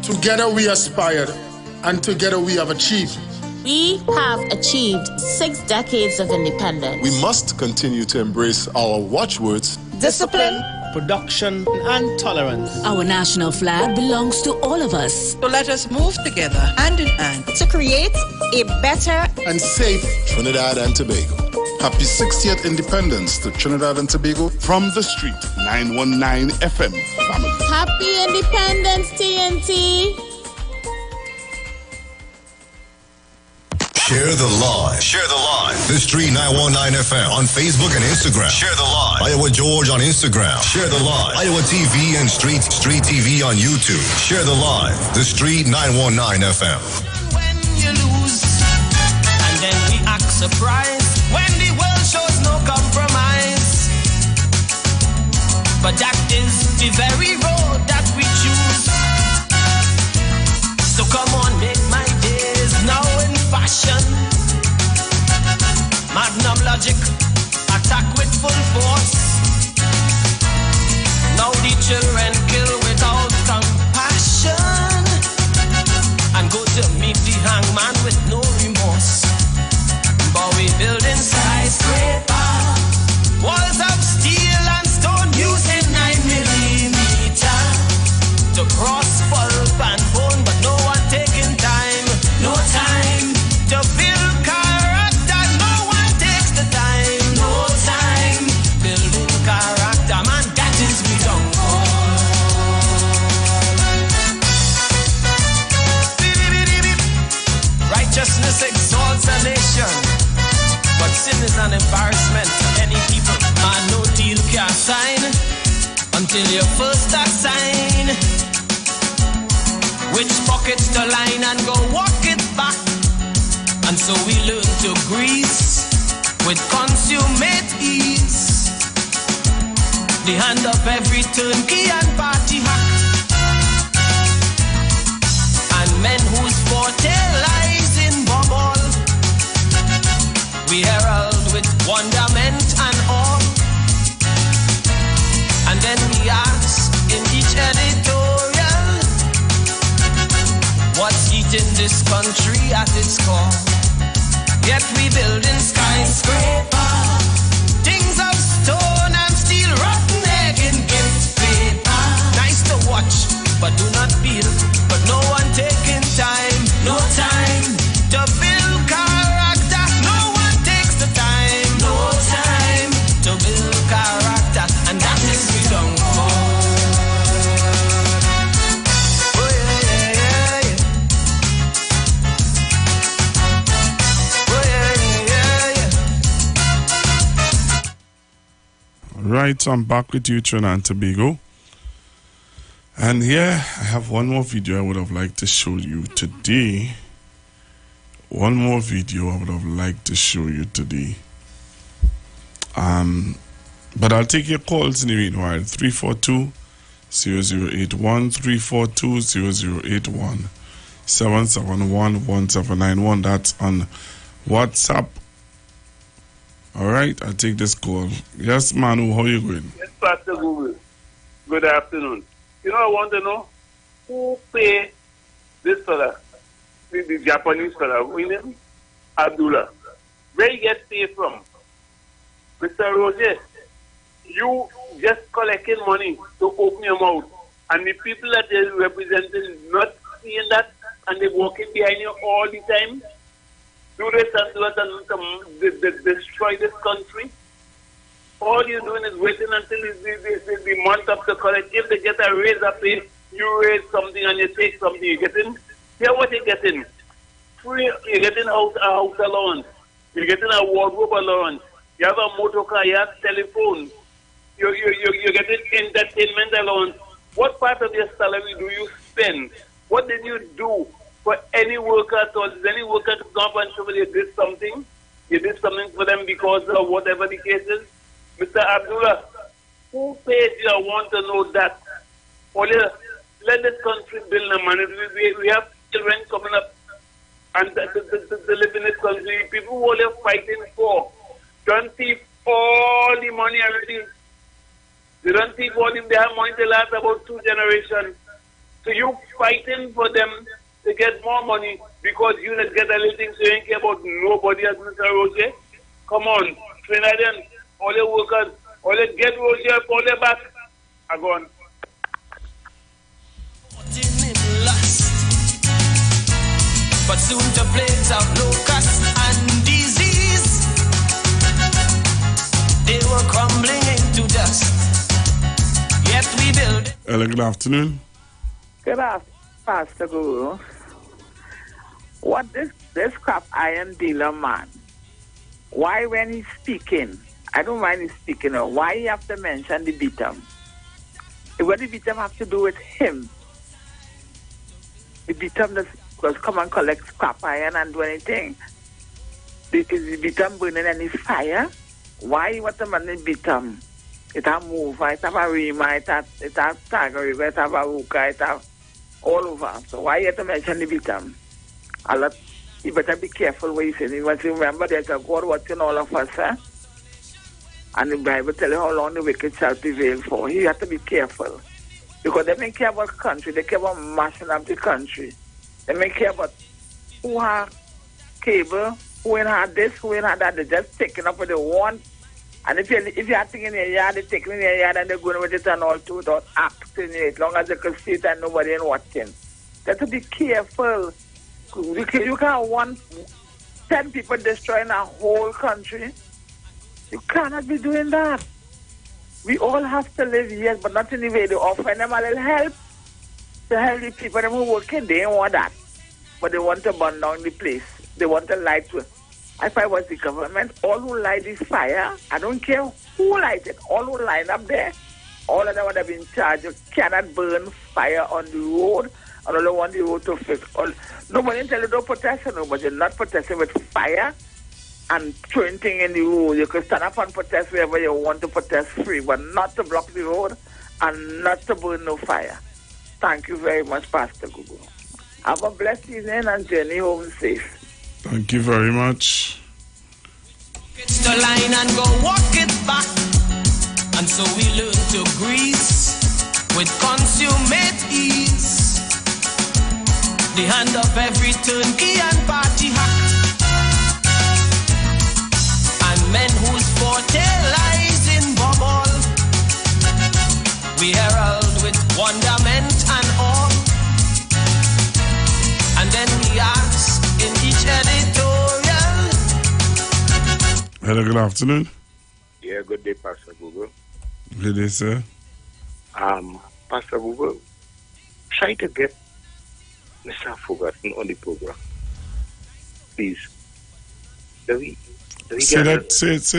Together we aspired, and together we have achieved. We have achieved 6 decades of independence. We must continue to embrace our watchwords: discipline, production, and tolerance. Our national flag belongs to all of us. So let us move together, hand in hand, to create a better and safe Trinidad and Tobago. Happy 60th Independence to Trinidad and Tobago from the street 919 FM family. Happy Independence, TNT. Share the live. Share the live. The Street 919 FM on Facebook and Instagram. Share the live. Iowa George on Instagram. Share the live. Iowa TV and Street TV on YouTube. Share the live. The Street 919 FM. When you lose, and then we act surprised when the world shows no compromise. But that is the very road that we choose. So come on, make my days now in fashion. Magnum logic, attack with full force. Now the children kill without compassion and go to meet the hangman with no remorse. But we building skyscraper, walls of steel and stone using 9mm to cross pulp and bone, but no one taking time, no time to build character. No one takes the time, no time building character, man. That is we don't call. Righteousness exalts a nation, but sin is an embarrassment to any people. And no deal can sign until you first assign which pockets to line and go walk it back. And so we learn to grease with consummate ease the hand of every turnkey and party hack, and men whose forte lies in bubble we herald with wonderment and awe. And then we ask in each editorial, what's eating this country at its core? Yet we building skyscraper, things of stone and steel, rotten egg in gift paper. Nice to watch, but do not feel. But no one taking time, no time to build character. No one takes the time, no time to build character, and that is we don't call. Right, so I'm back with you, Trinidad and Tobago. And here I have one more video I would have liked to show you today. One more video I would have liked to show you today. But I'll take your calls in the meanwhile. 342-0081, 342-0081, 771-1791. That's on WhatsApp. All right, I'll take this call. Yes, Manu, how are you going? Yes, Pastor Google. Good afternoon. You know, I want to know who pay this fella, the Japanese fella, William Abdullah. Where he gets paid from? Mr. Roger, you just collecting money to open your mouth, and the people that they're representing not seeing that, and they're walking behind you all the time. do this and do that and destroy this country. All you're doing is waiting until the month of the college. If they get a raise up pay, you raise something and you take something. You're getting, hear what you're getting. Free, you're getting a house allowance. You're getting a wardrobe allowance. You have a motor car, you have telephone. You're getting entertainment allowance. What part of your salary do you spend? What did you do for any worker at all? Did any worker to come up and show you did something? You did something for them because of whatever the case is? Mr. Abdullah, who paid you? I want to know that. Let this country build the money. We have children coming up and to live in this country. People who are fighting for don't thief all the money, everything. They don't thief all them. They have money to last about 2 generations. So you fighting for them to get more money because you just get a little thing so you ain't care about nobody as Mr. Roger. Come on, Trinidadian, all your workers, all your get Roger up, all your back are gone. But soon to plagues of locusts and disease, they were crumbling into dust. Yet we build. Hello, good afternoon. Good afternoon, Pastor Guru. What this crap iron dealer man, why when he's speaking, I don't mind he's speaking, why he have to mention the beatum? What the beatum have to do with him? The beatum does come and collect scrap iron and do anything. Is the beatum burning any fire? Why what the man beatum? It have move, it have a rima, it have tiger, it have a hookah, it have all over. So why you have to mention the beatum? A lot, you better be careful what you say. You must remember there's a God watching all of us, eh? And the Bible tells you how long the wicked shall prevail for. You have to be careful. Because they don't care about country, they care about mashing up the country. They don't care about who have cable, who ain't had this, who ain't had that. They're just taking up what they want. And if you have things in your yard, they're taking in your yard and they're going with it and all too without acting it, as long as they can see it and nobody ain't watching. They have to be careful. You can't want 10 people destroying a whole country. You cannot be doing that. We all have to live, yes, but not in the way they offer them a little help. To help the people them who working, they don't want that. But they want to burn down the place. They want to light to. If I was the government, all who light this fire, I don't care who light it, all who line up there, all of them would have been charged. You cannot burn fire on the road, and all they want the road to fix. Nobody tell you don't protest, but you're not protesting with fire and throwing things in the road. You can stand up and protest wherever you want to protest free, but not to block the road and not to burn no fire. Thank you very much, Pastor Google. Have a blessed evening and journey home safe. Thank you very much. It's the line and go walk it back. And so we learn to grease with consummate ease the hand of every turnkey and party hack. And men whose forte lies in bubble, we herald with wonderment and all. And then we ask in each editorial. Hello, good afternoon. Yeah, good day, Pastor Google. Good day, sir. Pastor Google, try to get Mr. Ferguson on the program. Please. Say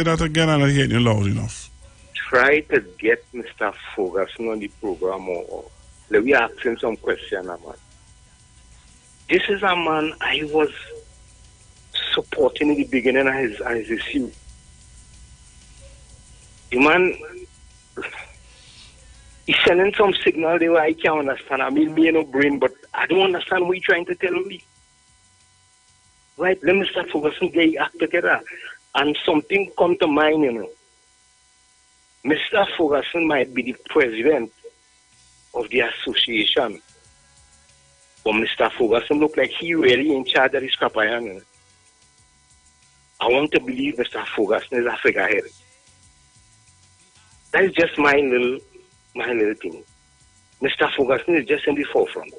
that again, and I hear you loud enough. Try to get Mr. Ferguson on the program or let me ask him some question, man. This is a man I was supporting in the beginning of his issue. The man, he's sending some signal there where I can't understand. I mean, me no brain, but I don't understand what he's trying to tell me. Right, let me start focusing, get act together. And something come to mind, you know. Mr. Ferguson might be the president of the association. But Mr. Ferguson look like he really in charge of the scrap iron. You know? I want to believe Mr. Ferguson is a figurehead. That is just my little thing. Mr. Ferguson is just in the forefront.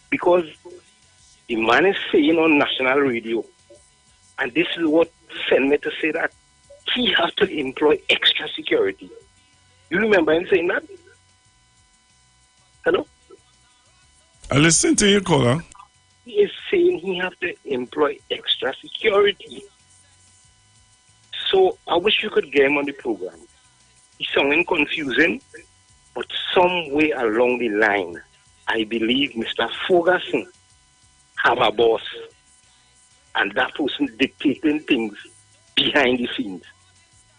Because The man is saying on national radio, and this is what sent me to say that he has to employ extra security. You remember him saying that? Hello? I listen to you, caller. He is saying he has to employ extra security. So I wish you could get him on the program. He's sounding confusing, but somewhere along the line, I believe Mr. Ferguson have a boss, and that person dictating things behind the scenes.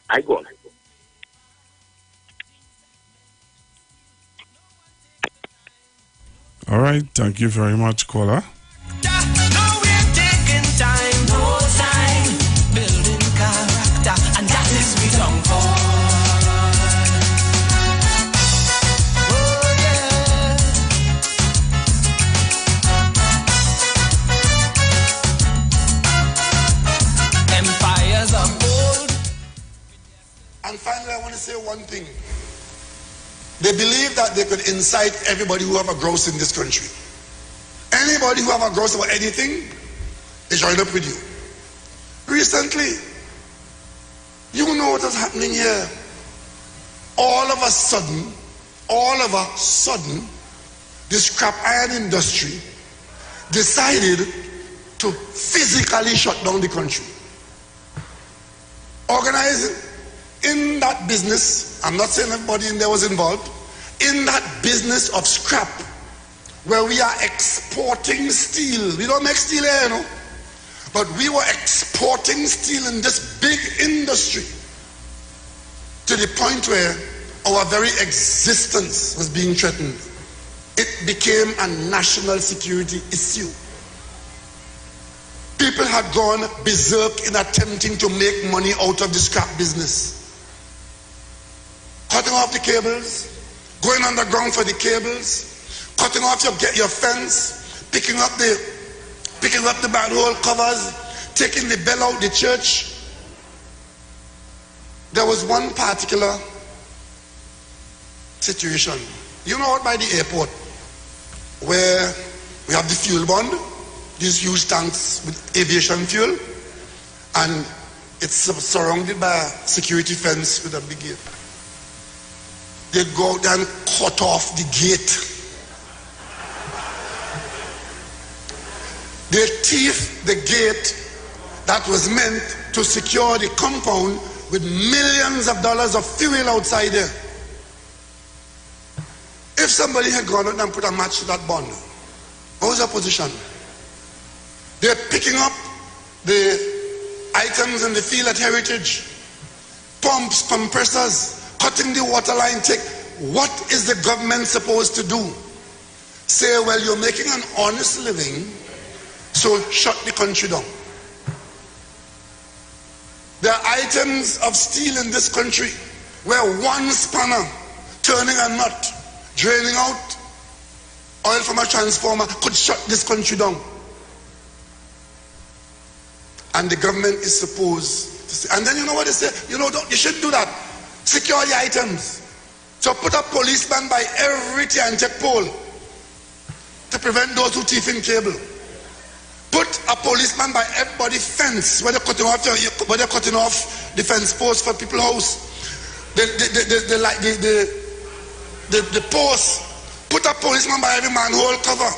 I go on. All right, thank you very much, caller. No, we're taking time, no time, building character, and that is we song for. Empires of old. And finally, I want to say one thing. They believe that they could incite everybody who have a grouse in this country. Anybody who have a grouse about anything, they join up with you. Recently, you know what is happening here. All of a sudden, the scrap iron industry decided to physically shut down the country. Organizing in that business, I'm not saying everybody in there was involved, in that business of scrap, where we are exporting steel. We don't make steel here, you know, but we were exporting steel in this big industry to the point where our very existence was being threatened. It became a national security issue. People had gone berserk in attempting to make money out of the scrap business. Cutting off the cables, going underground for the cables, cutting off your fence, picking up the manhole covers, taking the bell out the church. There was one particular situation. You know, out by the airport, where we have the fuel bond, these huge tanks with aviation fuel, and it's surrounded by a security fence with a big gate. They go out and cut off the gate. They thief the gate that was meant to secure the compound with millions of dollars of fuel outside there. If somebody had gone out and put a match to that bond, what was your position? They're picking up the items in the field at Heritage, pumps, compressors, cutting the water line. What is the government supposed to do? Say, well, you're making an honest living, so shut the country down. There are items of steel in this country where one spanner turning a nut, draining out oil from a transformer could shut this country down. And the government is supposed to say, and then you know what they say? You know, you shouldn't do that. Secure the items. So put a policeman by every Tiantek pole to prevent those who thief in cable. Put a policeman by everybody fence where they're cutting off the fence post for people's house. The post. Put a policeman by every manhole cover.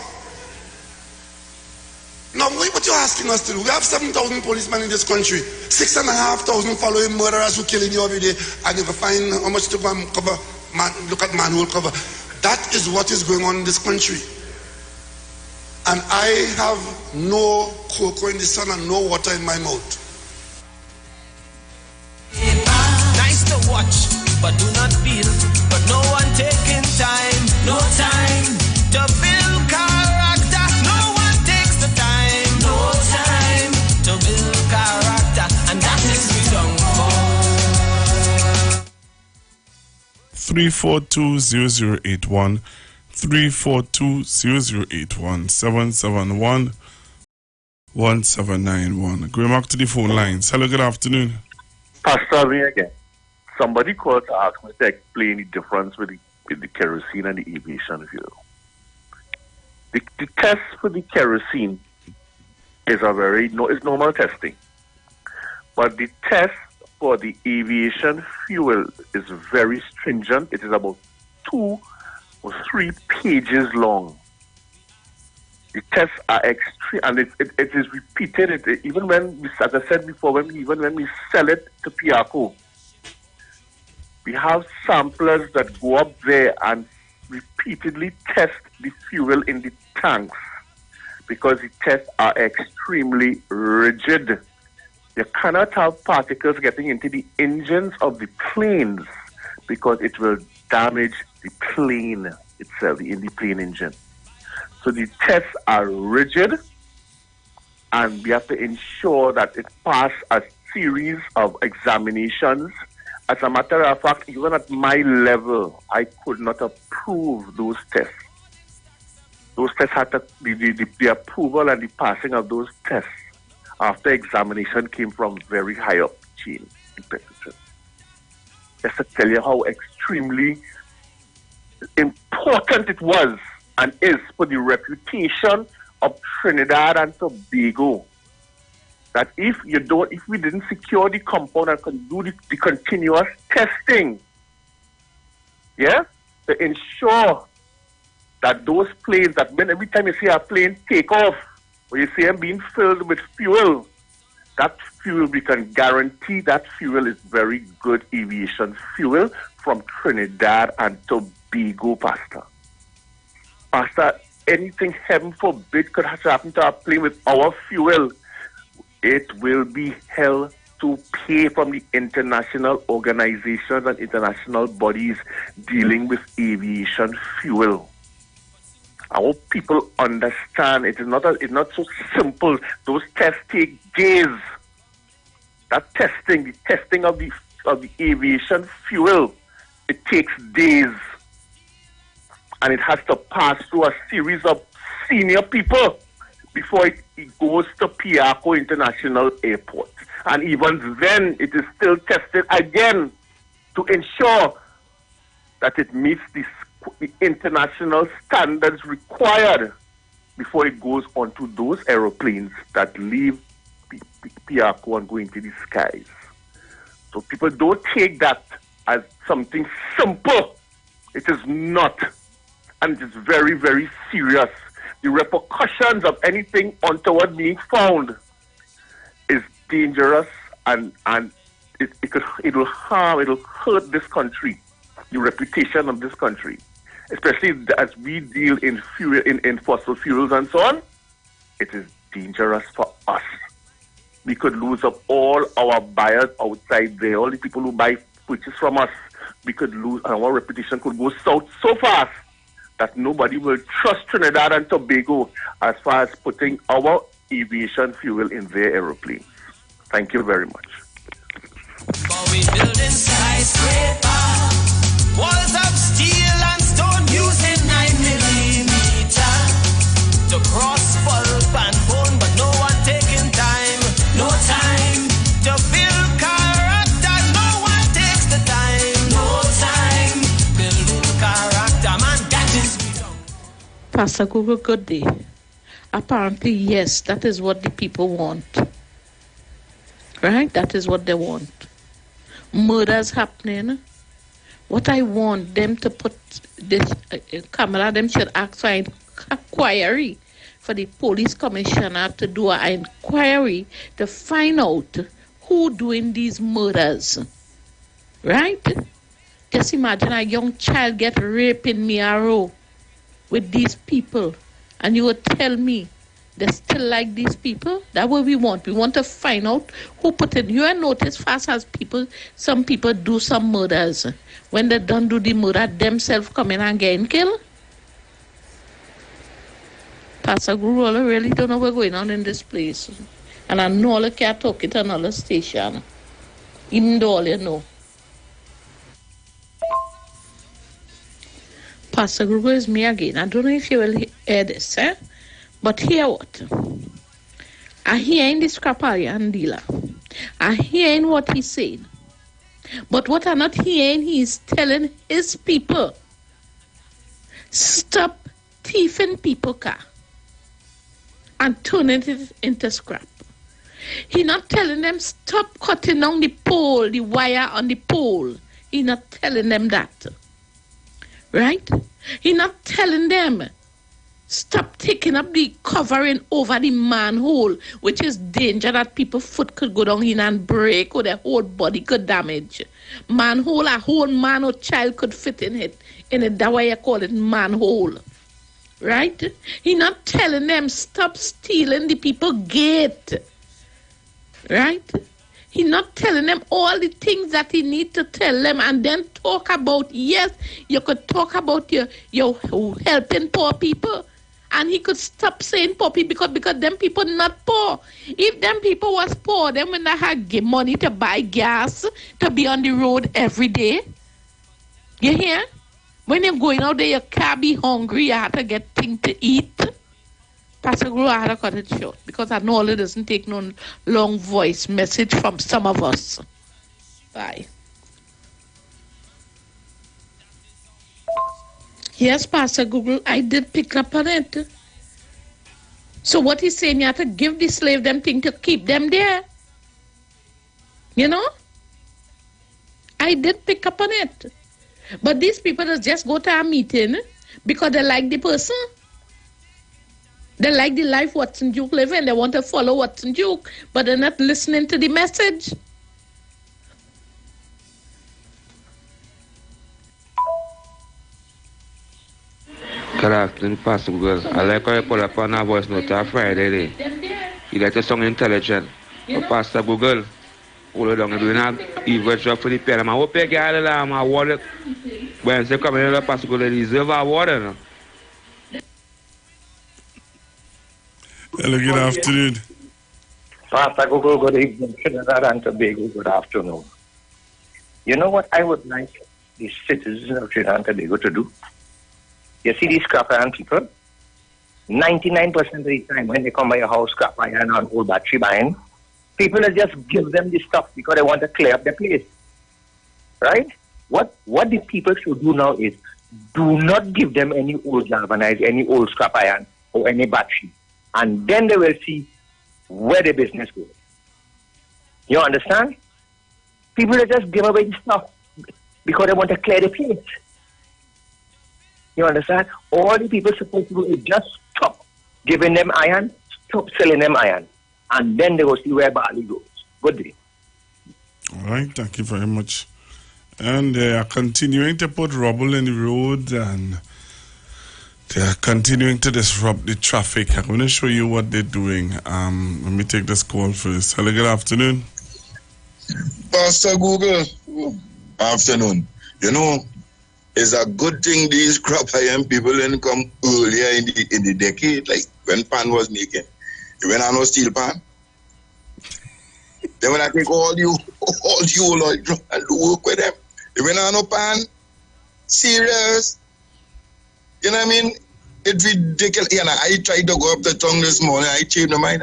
Now, what you're asking us to do? We have 7,000 policemen in this country, 6,500 following murderers who killing you every day, and you can find how much to go and cover, look at manhole cover. That is what is going on in this country. And I have no cocoa in the sun and no water in my mouth. Nice to watch, but do not feel. But no one taking time, no time to build character. No one takes the time, no time to build character, and that is we don't for. 3420081, 3420081, 771-1791. Going back to the phone lines. Hello, good afternoon. Pastor, me again. Somebody called to ask me to explain the difference with the kerosene and the aviation fuel. The test for the kerosene is it's normal testing. But the test for the aviation fuel is very stringent. It is about 2 or 3 pages long. The tests are extreme, and it is repeated. Even when, as I said before, when we sell it to Piaco, we have samplers that go up there and repeatedly test the fuel in the tanks because the tests are extremely rigid. You cannot have particles getting into the engines of the planes because it will damage the plane itself, in the plane engine. So the tests are rigid, and we have to ensure that it passes a series of examinations. As a matter of fact, even at my level, I could not approve those tests. Those tests had to, the approval and the passing of those tests after examination came from very high up chain in Peterson. Just to tell you how extremely important it was and is for the reputation of Trinidad and Tobago. That if we didn't secure the compound and could do the continuous testing, to ensure that those planes, that when every time you see a plane take off, or you see them being filled with fuel, that fuel, we can guarantee that fuel is very good aviation fuel from Trinidad and Tobago, Pastor. Pastor, anything, heaven forbid, could have to happen to a plane with our fuel, it will be held to pay from the international organizations and international bodies dealing with aviation fuel. I hope people understand it's not so simple. Those tests take days. That testing, the testing of the aviation fuel, it takes days. And it has to pass through a series of senior people before it goes to Piaco International Airport. And even then, it is still tested again to ensure that it meets the international standards required before it goes onto those aeroplanes that leave Piaco and go into the skies. So people don't take that as something simple. It is not. And it is very, very serious. The repercussions of anything untoward being found is dangerous, and it will hurt this country, the reputation of this country, especially as we deal in fuel, in fossil fuels and so on. It is dangerous for us. We could lose up all our buyers outside there, all the people who purchase from us. We could lose, and our reputation could go south so fast that nobody will trust Trinidad and Tobago as far as putting our aviation fuel in their aeroplanes. Thank you very much. We building skyscraper, walls of steel and stone using 9mm to cross pulp and bone, but no one taking time, no time to build character. No one takes the time, no time building character, man. That is Pastor Google, good day. Apparently, yes, that is what the people want. Right? That is what they want. Murders happening. What I want them to put this camera, them should ask for an inquiry for the police commissioner to do an inquiry to find out who doing these murders. Right? Just imagine a young child get raped in Miaro with these people, and you would tell me they still like these people? That's what we want. We want to find out who put it. You have noticed fast as some people do some murders. When they don't do the murder, themselves come in and get killed. Pastor Guru, I really don't know what's going on in this place. And I know I can't talk it another station. Even though all you know. Pastor Guru is me again. I don't know if you will hear this, but hear what? I hear in the scrapari and dealer. I hear in what he's saying. But what I'm not hearing, he's telling his people, stop thieving people car. and turning it into scrap. He not telling them stop cutting down the pole, the wire on the pole. He not telling them that. Right? He not telling them stop taking up the covering over the manhole, which is danger that people's foot could go down in and break or their whole body could damage. Manhole, a whole man or child could fit in it. That's why you call it manhole. Right? He not telling them stop stealing the people gate. Right? He not telling them all the things that he need to tell them and then talk about, yes, you could talk about your helping poor people. And he could stop saying poor people because them people not poor. If them people was poor, then when they had money to buy gas, to be on the road every day. You hear? When you're going out there, you can't be hungry, you have to get things to eat. Pastor Guru, I had to cut it short because I know it doesn't take no long voice message from some of us. Bye. Yes, Pastor Google, I did pick up on it. So what he's saying, you have to give the slave them thing to keep them there. You know? I did pick up on it. But these people just go to a meeting because they like the person. They like the life Watson Duke live in. They want to follow Watson Duke, but they're not listening to the message. Good afternoon, Pastor Google. I like how you pull up on our voice note on Friday. You like to sound intelligent. But Pastor Google, all along doing a Iwer job for the pen. I hope you get a lot of water. When they come in, Pastor Google, they deserve our water. No? Hello, good afternoon. Pastor Google, good evening. Trinidad and Tobago, good afternoon. You know what I would like the citizens of Trinidad and Tobago to do? You see these scrap iron people? 99% of the time when they come by your house, scrap iron and old battery buying, people will just give them the stuff because they want to clear up the place. Right? What the people should do now is do not give them any old galvanized, any old scrap iron or any battery. And then they will see where the business goes. You understand? People will just give away the stuff because they want to clear the place. You understand? All the people supposed to do is just stop giving them iron, stop selling them iron, and then they will see where barley goes. Good day. All right, thank you very much. And they are continuing to put rubble in the road and they are continuing to disrupt the traffic. I'm going to show you what they're doing. Let me take this call first. Hello, good afternoon. Pastor Google, afternoon. You know, it's a good thing these scrap iron people didn't come earlier in the decade, like when pan was making. You went on no steel pan. Then when I take all you oil drum and do work with them, you went on no pan. Serious. You know what I mean? It's ridiculous. Yeah, I tried to go up the tongue this morning. I changed my mind.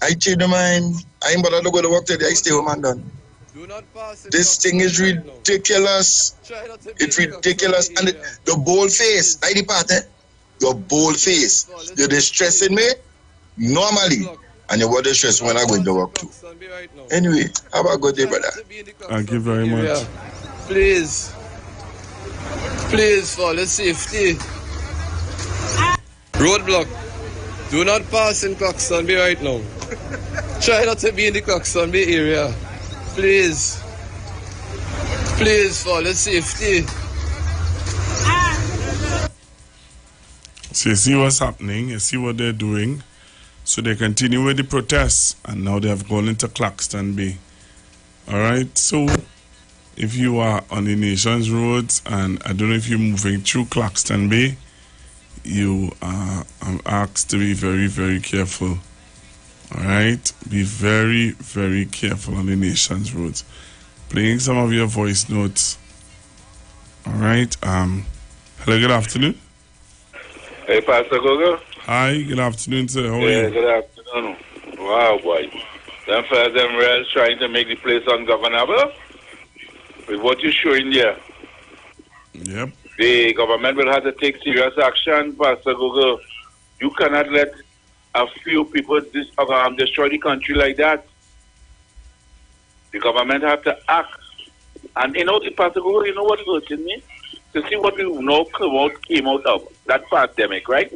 I changed my mind. I ain't bothered to go to work today. I stay home and done. This thing is ridiculous. It's ridiculous. And the bold face, I depart, your bold face. You're distressing me normally. And you want to stress when I go to work too. Anyway, have a good day, brother. Thank you very much. Yeah. Please, for the safety. Roadblock. Do not pass in Claxton right now. Try not to be in the Claxton Bay area. Please, for the safety. So you see what's happening, you see what they're doing. So they continue with the protests, and now they have gone into Claxton Bay. All right, so if you are on the nation's roads, and I don't know if you're moving through Claxton Bay, you are asked to be very, very careful. All right, be very, very careful on the nation's roads. Playing some of your voice notes. All right. Hello, good afternoon. Hey, Pastor Gogo. Hi, good afternoon, sir. How are Yeah, you? good afternoon. Wow, boy. Them fellas, them real trying to make the place ungovernable with what you're showing there. Yep. The government will have to take serious action, Pastor Gogo. You cannot let a few people destroy the country like that. The government have to act. And you know, Pastor Google, you know what hurting me? To see what we now came out of that pandemic, right?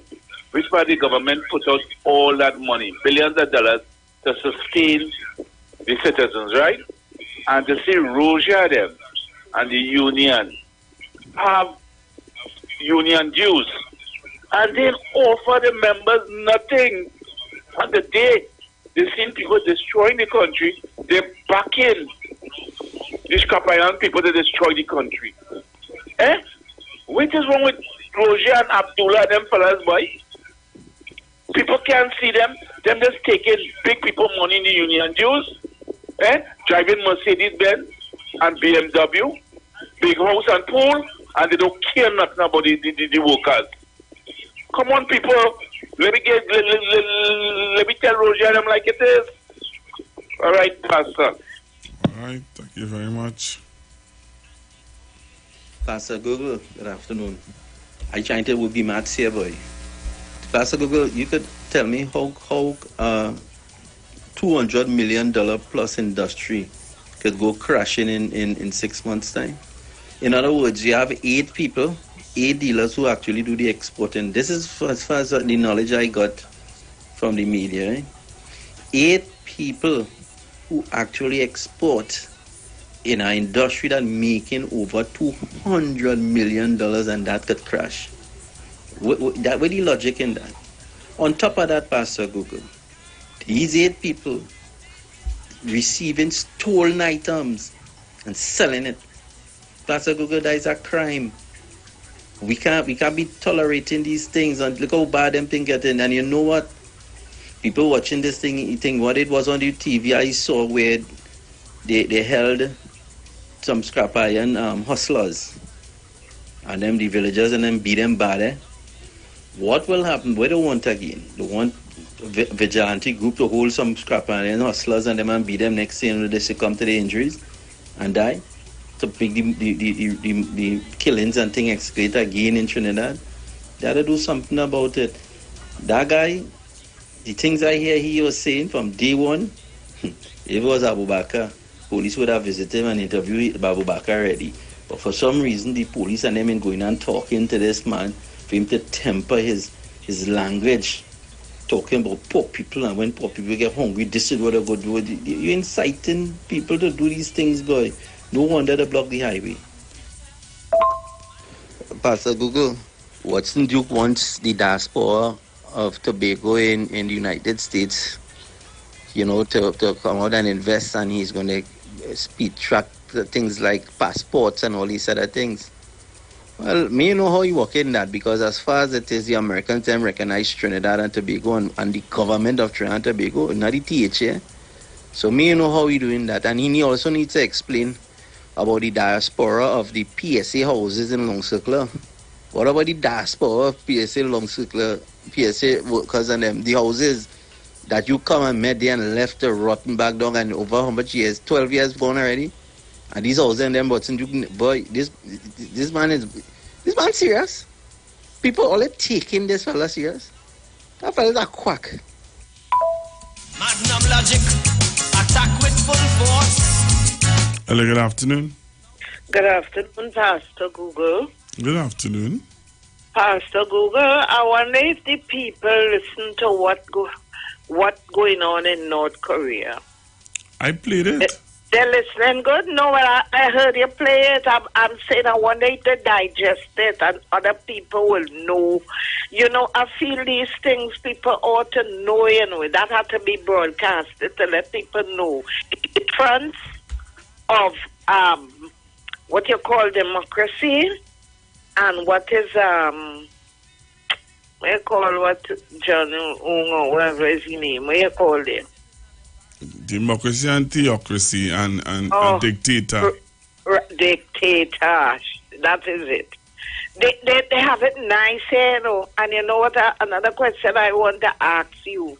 Which part the government put out all that money, billions of dollars, to sustain the citizens, right? And to see Rosia them and the union have union dues and then offer the members nothing. On the day they see people destroying the country, they back in these Kapayan people to destroy the country. What is wrong with Rosia and Abdullah and them fellas, boy? People can't see them. Them just taking big people money in the union dues. Driving Mercedes-Benz and BMW, big house and pool, and they don't care nothing about the workers. Come on, people. Let me tell Roger them like it is. All right, Pastor. All right, thank you very much. Pastor Google, good afternoon. I trying to would be mad here, boy. Pastor Google, you could tell me how $200 million plus industry could go crashing in 6 months' time. In other words, you have 8 people, 8 dealers who actually do the exporting. This is as far as the knowledge I got from the media. Right? 8 people who actually export in an industry that's making over $200 million, and that could crash. Where the logic in that? On top of that, Pastor Google, these 8 people receiving stolen items and selling it. Pastor Google, that is a crime. We can't be tolerating these things, and look how bad them things getting. And you know what? People watching this thing, you think what it was on the TV I saw where they held some scrap iron hustlers, and them the villagers and them beat them bad. What will happen? What they want again? They want vigilante group to hold some scrap iron hustlers and them and beat them next thing they succumb to the injuries and die. To make the killings and things escalate again in Trinidad. They had to do something about it. That guy, the things I hear he was saying from day one, if it was Abu Bakr, police would have visited him and interviewed Abu Bakr already. But for some reason, the police and them in going and talking to this man for him to temper his language, talking about poor people, and when poor people get hungry, this is what they go do. You're inciting people to do these things, boy. No wonder they block the highway. Pastor Google, Watson Duke wants the diaspora of Tobago in the United States, to come out and invest, and he's going to speed track things like passports and all these other things. Well, me know how you work in that, because as far as it is, the Americans them recognize Trinidad and Tobago and the government of Trinidad and Tobago, not the THA. So me know how he doing that, and he also needs to explain about the diaspora of the PSA houses in Long Circular. What about the diaspora of PSA Long Circular, PSA workers and them, the houses that you come and met there and left the rotten back down, and over how much years? 12 years gone already? And these houses and them, but boy, this man serious. People all taking this fella serious. That fella's a quack. Magnum logic, attack with full force. Hello, good afternoon. Good afternoon, Pastor Google. Good afternoon. Pastor Google, I wonder if the people listen to what's going on in North Korea. I played it. They're listening good? No, well, I heard you play it. I'm saying I wonder if they digest it and other people will know. I feel these things people ought to know, That had to be broadcasted to let people know the difference of what you call democracy and what is what John Ungo, whatever is his name, what you call it? Democracy and theocracy and a dictator. Dictator, that is it. They have it nice, And you know what? Another question I want to ask you: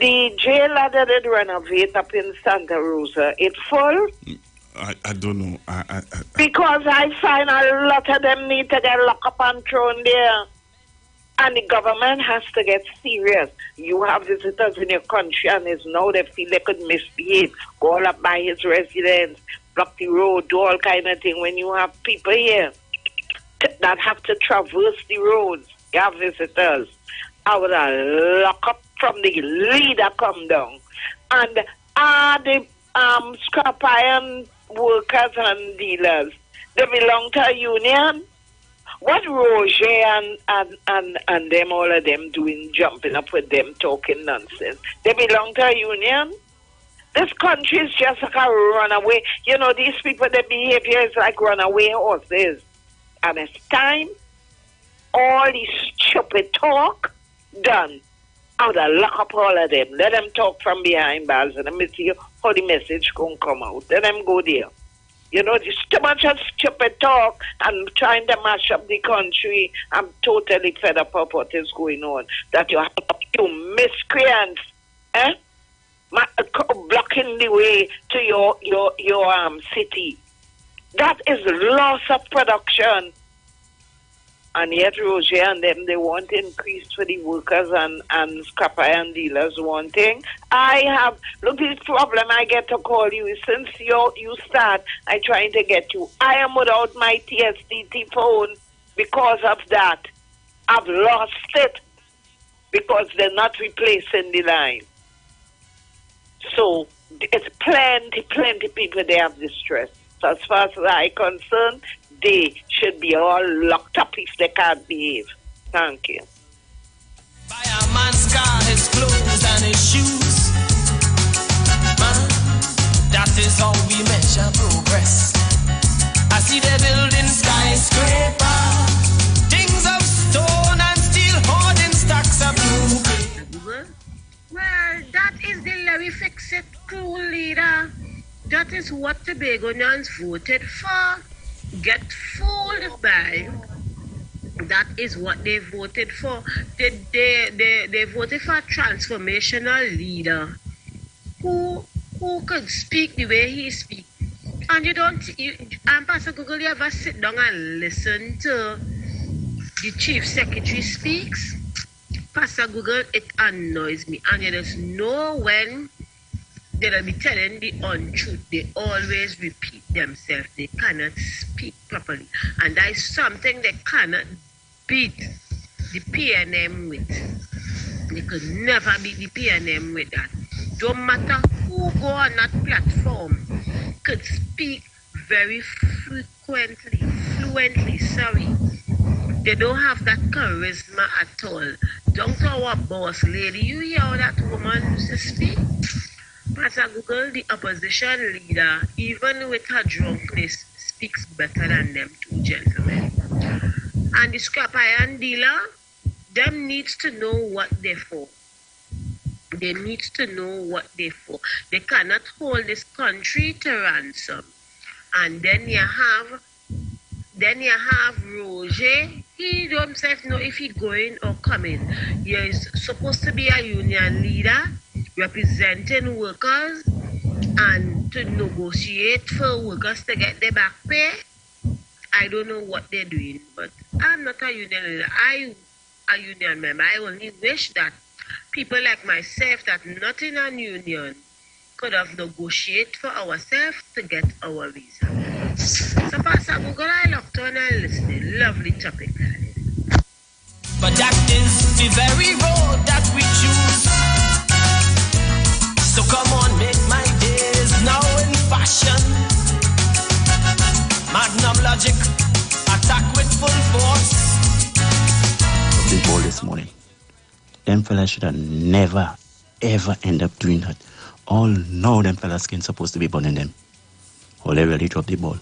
the jail that they renovate up in Santa Rosa, it's full. I don't know. Because I find a lot of them need to get locked up and thrown there. And the government has to get serious. You have visitors in your country and it's now they feel they could misbehave, go all up by his residence, block the road, do all kind of thing. When you have people here that have to traverse the roads, you have visitors, I would have lock up from the leader come down. And the scrap iron workers and dealers, they belong to a union. What Roger and them, all of them doing, jumping up with them, talking nonsense? They belong to a union? This country is just like a runaway. You know, these people, their behavior is like runaway horses. And it's time all this stupid talk done. I would have lock up all of them. Let them talk from behind bars and let me see how the message going to come out. Let them go there. You know, there's too much of stupid talk and trying to mash up the country. I'm totally fed up of what is going on. That you miscreants, blocking the way to your city. That is loss of production. And yet Roger and them, they want increase for the workers and scrap iron dealers wanting. Look, this problem I get to call you since you start, I trying to get you. I am without my TSDT phone because of that. I've lost it because they're not replacing the line. So it's plenty people they have distress. So as far as I'm concerned, they should be all locked up if they can't behave. Thank you. By a man's car, his clothes and his shoes. Man, that is how we measure progress. I see them building skyscraper, things of stone and steel, hoarding stacks of blue. Well, that is the Larry Fix-It crew leader. That is what Tobagonians voted for. Get fooled by. That is what they voted for. They voted for a transformational leader who could speak the way he speaks. And Pastor Google, you ever sit down and listen to the chief secretary speaks? Pastor Google, it annoys me. And you just know when they'll be telling the untruth. They always repeat themselves. They cannot speak properly. And that is something they cannot beat the PNM with. They could never beat the PNM with that. Don't matter who go on that platform, could speak very fluently, They don't have that charisma at all. Down to our boss lady, you hear how that woman used to speak? Pastor Google, the opposition leader, even with her drunkenness, speaks better than them two gentlemen. And the scrap iron dealer, them needs to know what they're for. They need to know what they're for. They cannot hold this country to ransom. And then you have Roger. He don't himself know if he's going or coming. He is supposed to be a union leader, representing workers and to negotiate for workers to get their back pay. I don't know what they're doing, but I'm not a union leader. I'm a union member. I only wish that people like myself that not in a union could have negotiated for ourselves to get our visa. So Pastor Google, I looked on and listening. Lovely topic. But that is the very road that we choose. So come on, make my days now in fashion. Magnum logic, attack with full force. Big ball this morning. Them fellas should have never, ever end up doing that. All know them fellas ain't supposed to be burning them. Or they really drop the ball.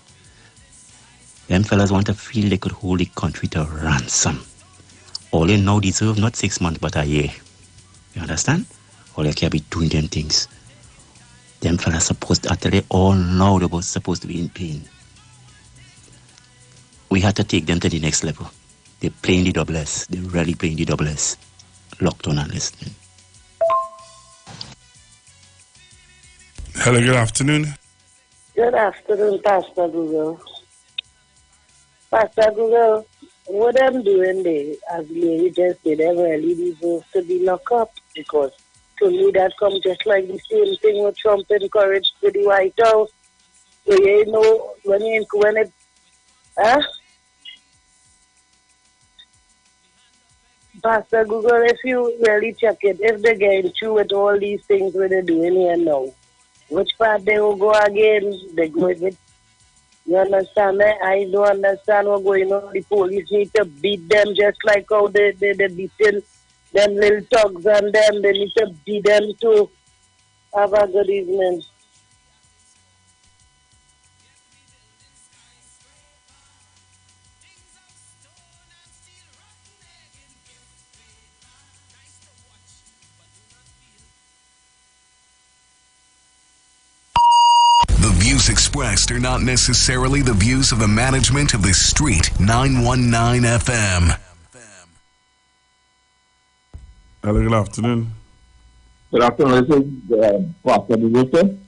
Them fellas want to feel they could hold the country to ransom. All they now deserve not 6 months but a year. You understand? All they can't be doing them things. Them fellas supposed to, after they all know they were supposed to be in pain. We had to take them to the next level. They're playing the double S. They're really playing the double S. Locked on and listening. Hello, good afternoon. Good afternoon, Pastor Google. Pastor Google, what I'm doing there, as Mary just said, they really deserve to be locked up because to me that comes just like the same thing with Trump encouraged to the White House. So you know when it Pastor Google, if you really check it, if they're getting through with all these things what they're doing here now, which part they will go again? They go with it. You understand me? I don't understand what's going on. The police need to beat them just like how they beating them little thugs and them. They need to beat them too. Have a good evening. The views expressed are not necessarily the views of the management of the Street 919 FM. Hello, good afternoon. Good afternoon. This is Pastor Bivita.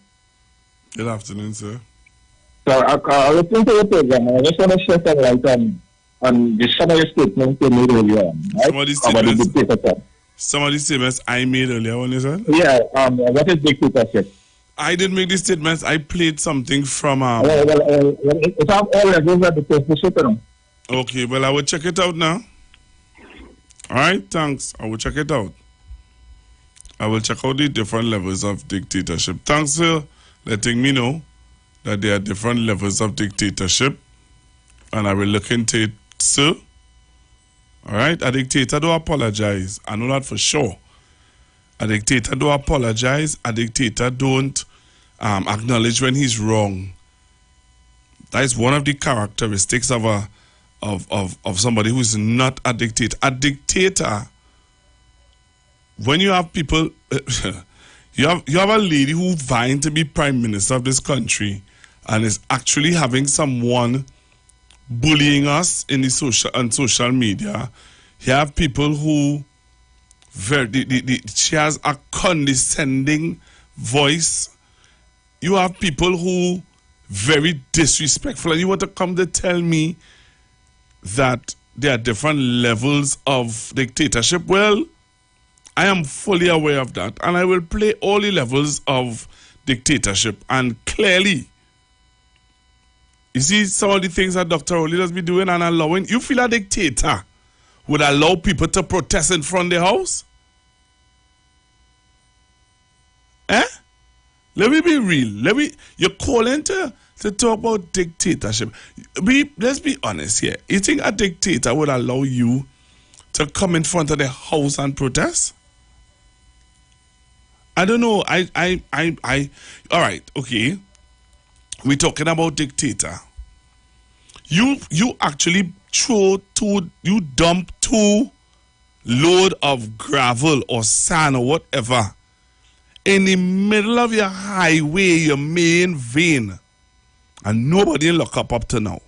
Good afternoon, sir. So I listened to the program and I just want to shed some light on the some of the statements you made earlier on, right? Some of the statements I made earlier on, is it? Yeah, what is dictatorship? I didn't make the statements. I played something from... It's all levels of dictatorship, you know. Okay, well, I will check it out now. All right, thanks. I will check it out. I will check out the different levels of dictatorship. Thanks for letting me know that there are different levels of dictatorship. And I will look into it, sir. All right? A dictator don't apologize. I know that for sure. A dictator don't apologize. A dictator don't acknowledge when he's wrong. That is one of the characteristics of somebody who is not a dictator. A dictator, when you have people, you have a lady who vying to be prime minister of this country and is actually having someone bullying us in the on social media. You have people who she has a condescending voice. You have people who very disrespectful, and you want to come to tell me that there are different levels of dictatorship. Well, I am fully aware of that, and I will play all the levels of dictatorship. And clearly, you see some of the things that Dr. Oli does be doing and allowing. You feel a dictator would allow people to protest in front of the house? Let me be real. You're calling to talk about dictatorship. Let's be honest here. You think a dictator would allow you to come in front of the house and protest? I don't know. All right, okay. We're talking about dictator. You actually you dump 2 load of gravel or sand or whatever in the middle of your highway, your main vein, and nobody lock up to now.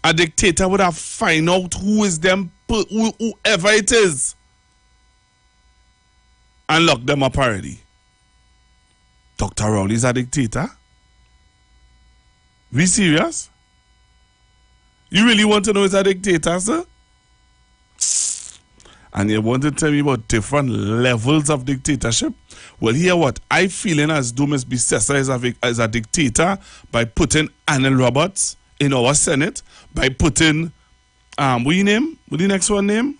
A dictator would have find out who is them, whoever it is, and lock them up already. Dr. Rowley is a dictator? We serious? You really want to know he's a dictator, sir? And you want to tell me about different levels of dictatorship? Well, hear what? I feeling as though Ms. Bissessa is a dictator by putting Anil Roberts in our Senate, by putting, what your name? What the next one name?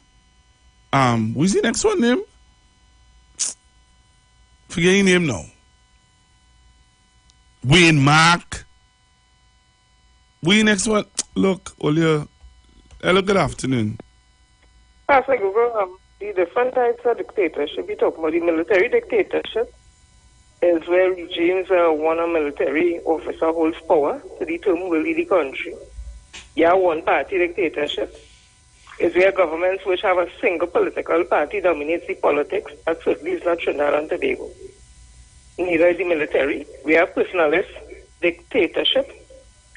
What's the next one name? Forget your name now. Wayne Mark. We next one. Look, Olia. Hello, good afternoon. Pastor Google, the different types of dictatorship, we talk about the military dictatorship, is where regimes one a military officer holds power to determine who will lead the country. Yeah, one-party dictatorship is where governments which have a single political party dominates the politics. That certainly is not Trinidad and Tobago. Neither is the military. We have personalist dictatorship,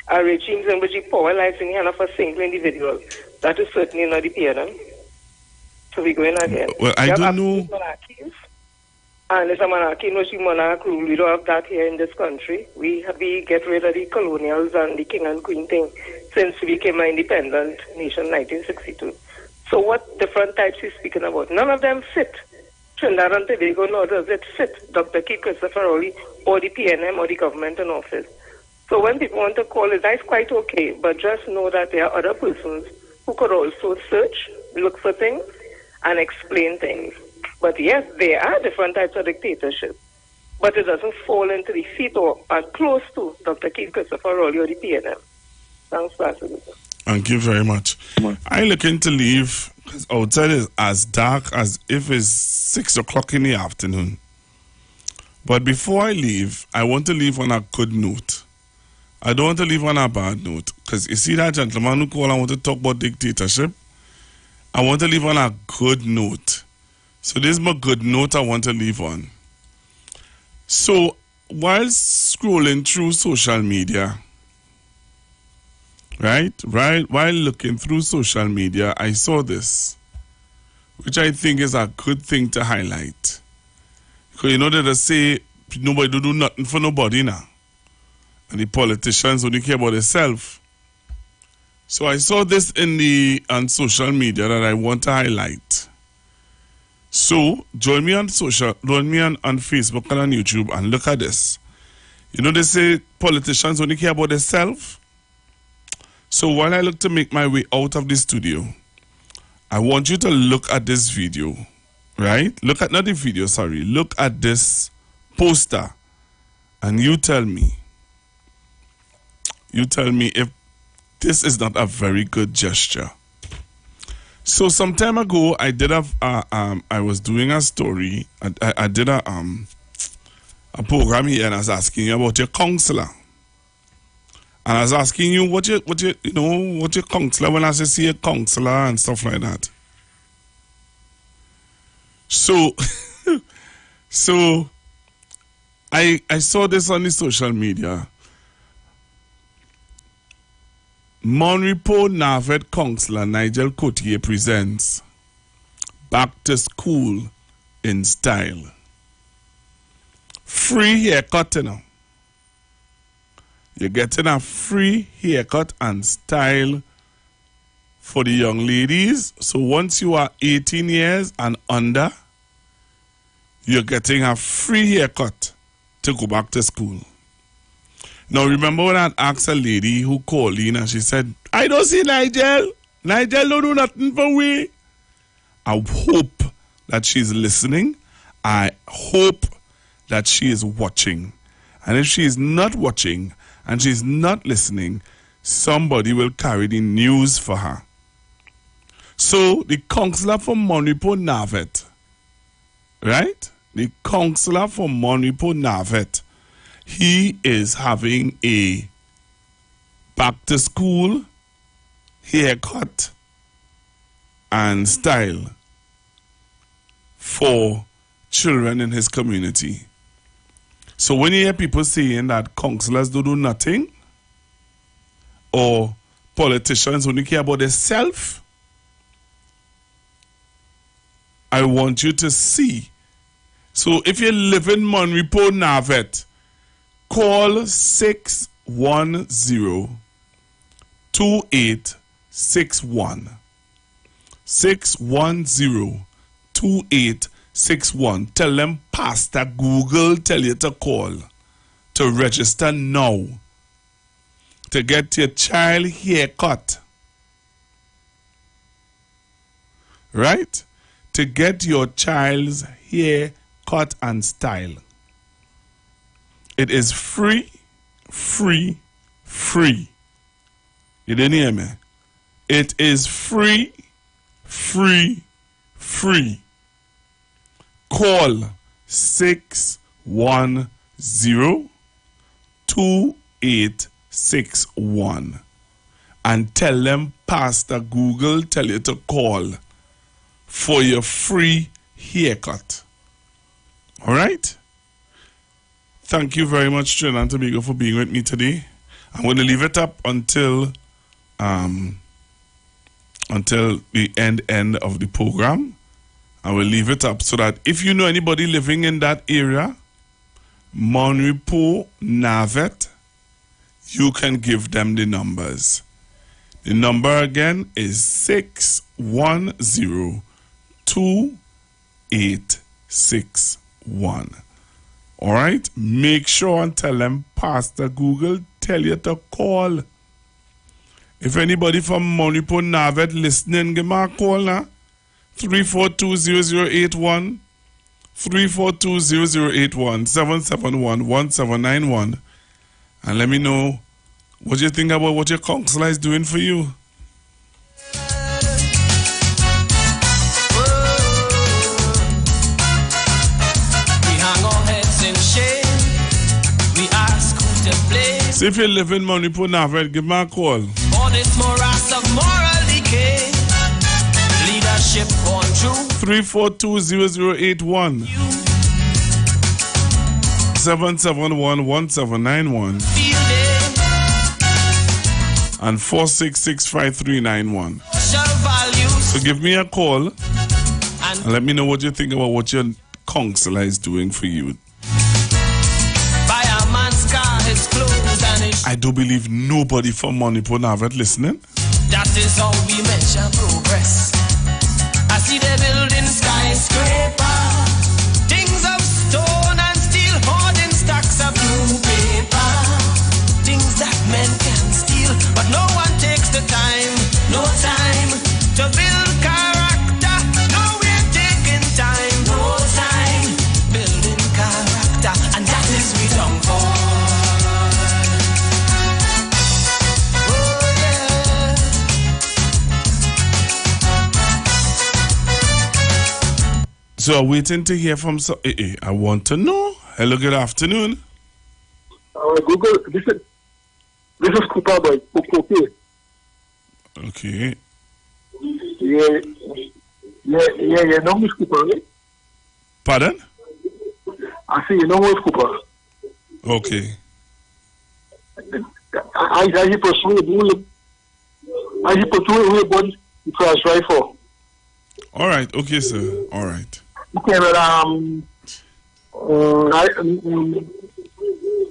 are regimes in which the power lies in the hand of a single individual. That is certainly not the PNM. So we're going again. Well, I don't know. And it's a monarchy, no, she monarch rule. We don't have that here in this country. We get rid of the colonials and the king and queen thing since we became an independent nation in 1962. So what different types he's speaking about? None of them fit. Trinidad and Tobago, nor does it fit Dr. Keith Christopher Rowley or the PNM or the government in office. So when people want to call it, that's quite okay. But just know that there are other persons who could also search, look for things, and explain things. But yes, there are different types of dictatorship. But it doesn't fall into the feet or close to Dr. Keith Christopher Rowley or the PNM. Thanks, Pastor. Thank you very much. I'm looking to leave because outside is as dark as if it's 6 o'clock in the afternoon. But before I leave, I want to leave on a good note. I don't want to leave on a bad note. Because you see that gentleman who called, I want to talk about dictatorship. I want to leave on a good note. So this is my good note I want to leave on. So while scrolling through social media, right, while looking through social media, I saw this, which I think is a good thing to highlight. Because you know that they say nobody do nothing for nobody now. And the politicians only care about themselves. So I saw this on social media that I want to highlight. So join me on Facebook and on YouTube and look at this. You know they say politicians only care about themselves. So while I look to make my way out of the studio, I want you to look at this video, right? Look at, not the video, sorry. Look at this poster and you tell me if this is not a very good gesture. So some time ago, I did I was doing a story. I did a program here, and I was asking you about your counselor. And I was asking you what your counselor, when I say see a counselor and stuff like that. So, I saw this on the social media. Monrepo Navet counselor Nigel Cotier presents Back to School in Style. Free haircut, you know. You're getting a free haircut and style for the young ladies. So once you are 18 years and under, you're getting a free haircut to go back to school. Now, remember when I asked a lady who called in and she said, I don't see Nigel. Nigel don't do nothing for we. I hope that she's listening. I hope that she is watching. And if she is not watching and she's not listening, somebody will carry the news for her. So, the counselor for Monrepo Navet, right? The counselor for Monrepo Navet, he is having a back to school haircut and style for children in his community. So when you hear people saying that counselors don't do nothing or politicians only care about themselves, I want you to see. So if you live in Monrepo Navet, call 610-2861. 610-2861. Tell them Pastor Google tell you to call to register now to get your child haircut. Right? To get your child's hair cut and style. It is free, free, free. You didn't hear me? It is free, free, free. Call 610-2861 and tell them Pastor Google tell you to call for your free haircut. All right? Thank you very much, Trinidad and Tobago, for being with me today. I'm going to leave it up until the end of the program. I will leave it up so that if you know anybody living in that area, Monripo, Navet, you can give them the numbers. The number again is 610-2861. All right? Make sure and tell them Pastor Google tell you to call. If anybody from Monripo, Navet listening, give me a call now. 342-0081. 342-0081. 771-1791. And let me know what you think about what your counselor is doing for you. So if you live in Monripo, Navet, give me a call. All this morass of moral decay, leadership gone through. 342-0081. 771-1791. And 466-5391. So give me a call and let me know what you think about what your counselor is doing for you. I do believe nobody from Monripo, Navet listening. That is how we measure progress. I see they building skyscraper, things of stone and steel, hoarding stacks of new paper, things that men can steal, but no one takes the time, no time to build character. No, we're taking time, no time building character, and that is we don't fall. So I'm waiting to hear from I want to know. Hello, good afternoon. Google, this is Cooper Boy. Okay. Okay. Yeah, you know Miss Cooper, right? Pardon? I say you know Miss Cooper. Okay. I persuade body to try for. All right. Okay, sir. All right. Okay, but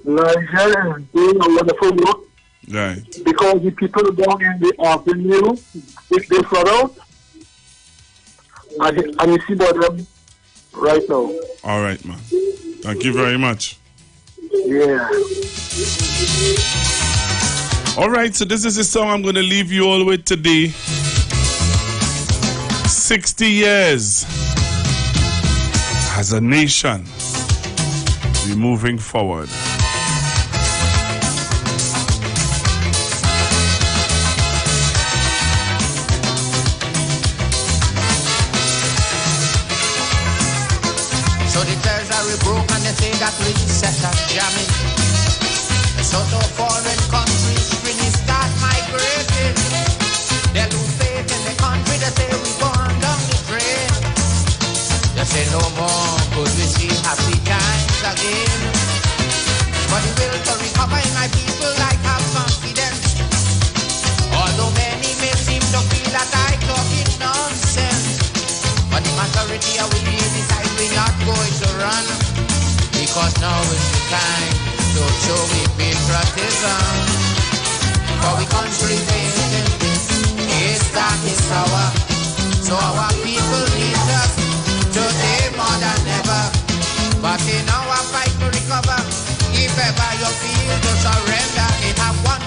Nigeria is doing a wonderful work. Right. Because the people down in the avenue, they flood out, and you see about them right now. All right, man. Thank you very much. Yeah. All right, so this is the song I'm going to leave you all with today. 60 years as a nation, we're moving forward. So the bells are broke and they say that we set us jamming. So to foreign countries really start migrating. They lose faith in the country, they say we going down the drain. They say no more could we see happy times again. But the will to recover in my people like have confidence. Although many may seem to feel that I talking nonsense, but the majority of we decide we're not going to run, because now is the time to show we patriotism. For we country waiting, is that is power. So our people need us today more than ever. But in our fight to recover, if ever you feel to surrender, it have one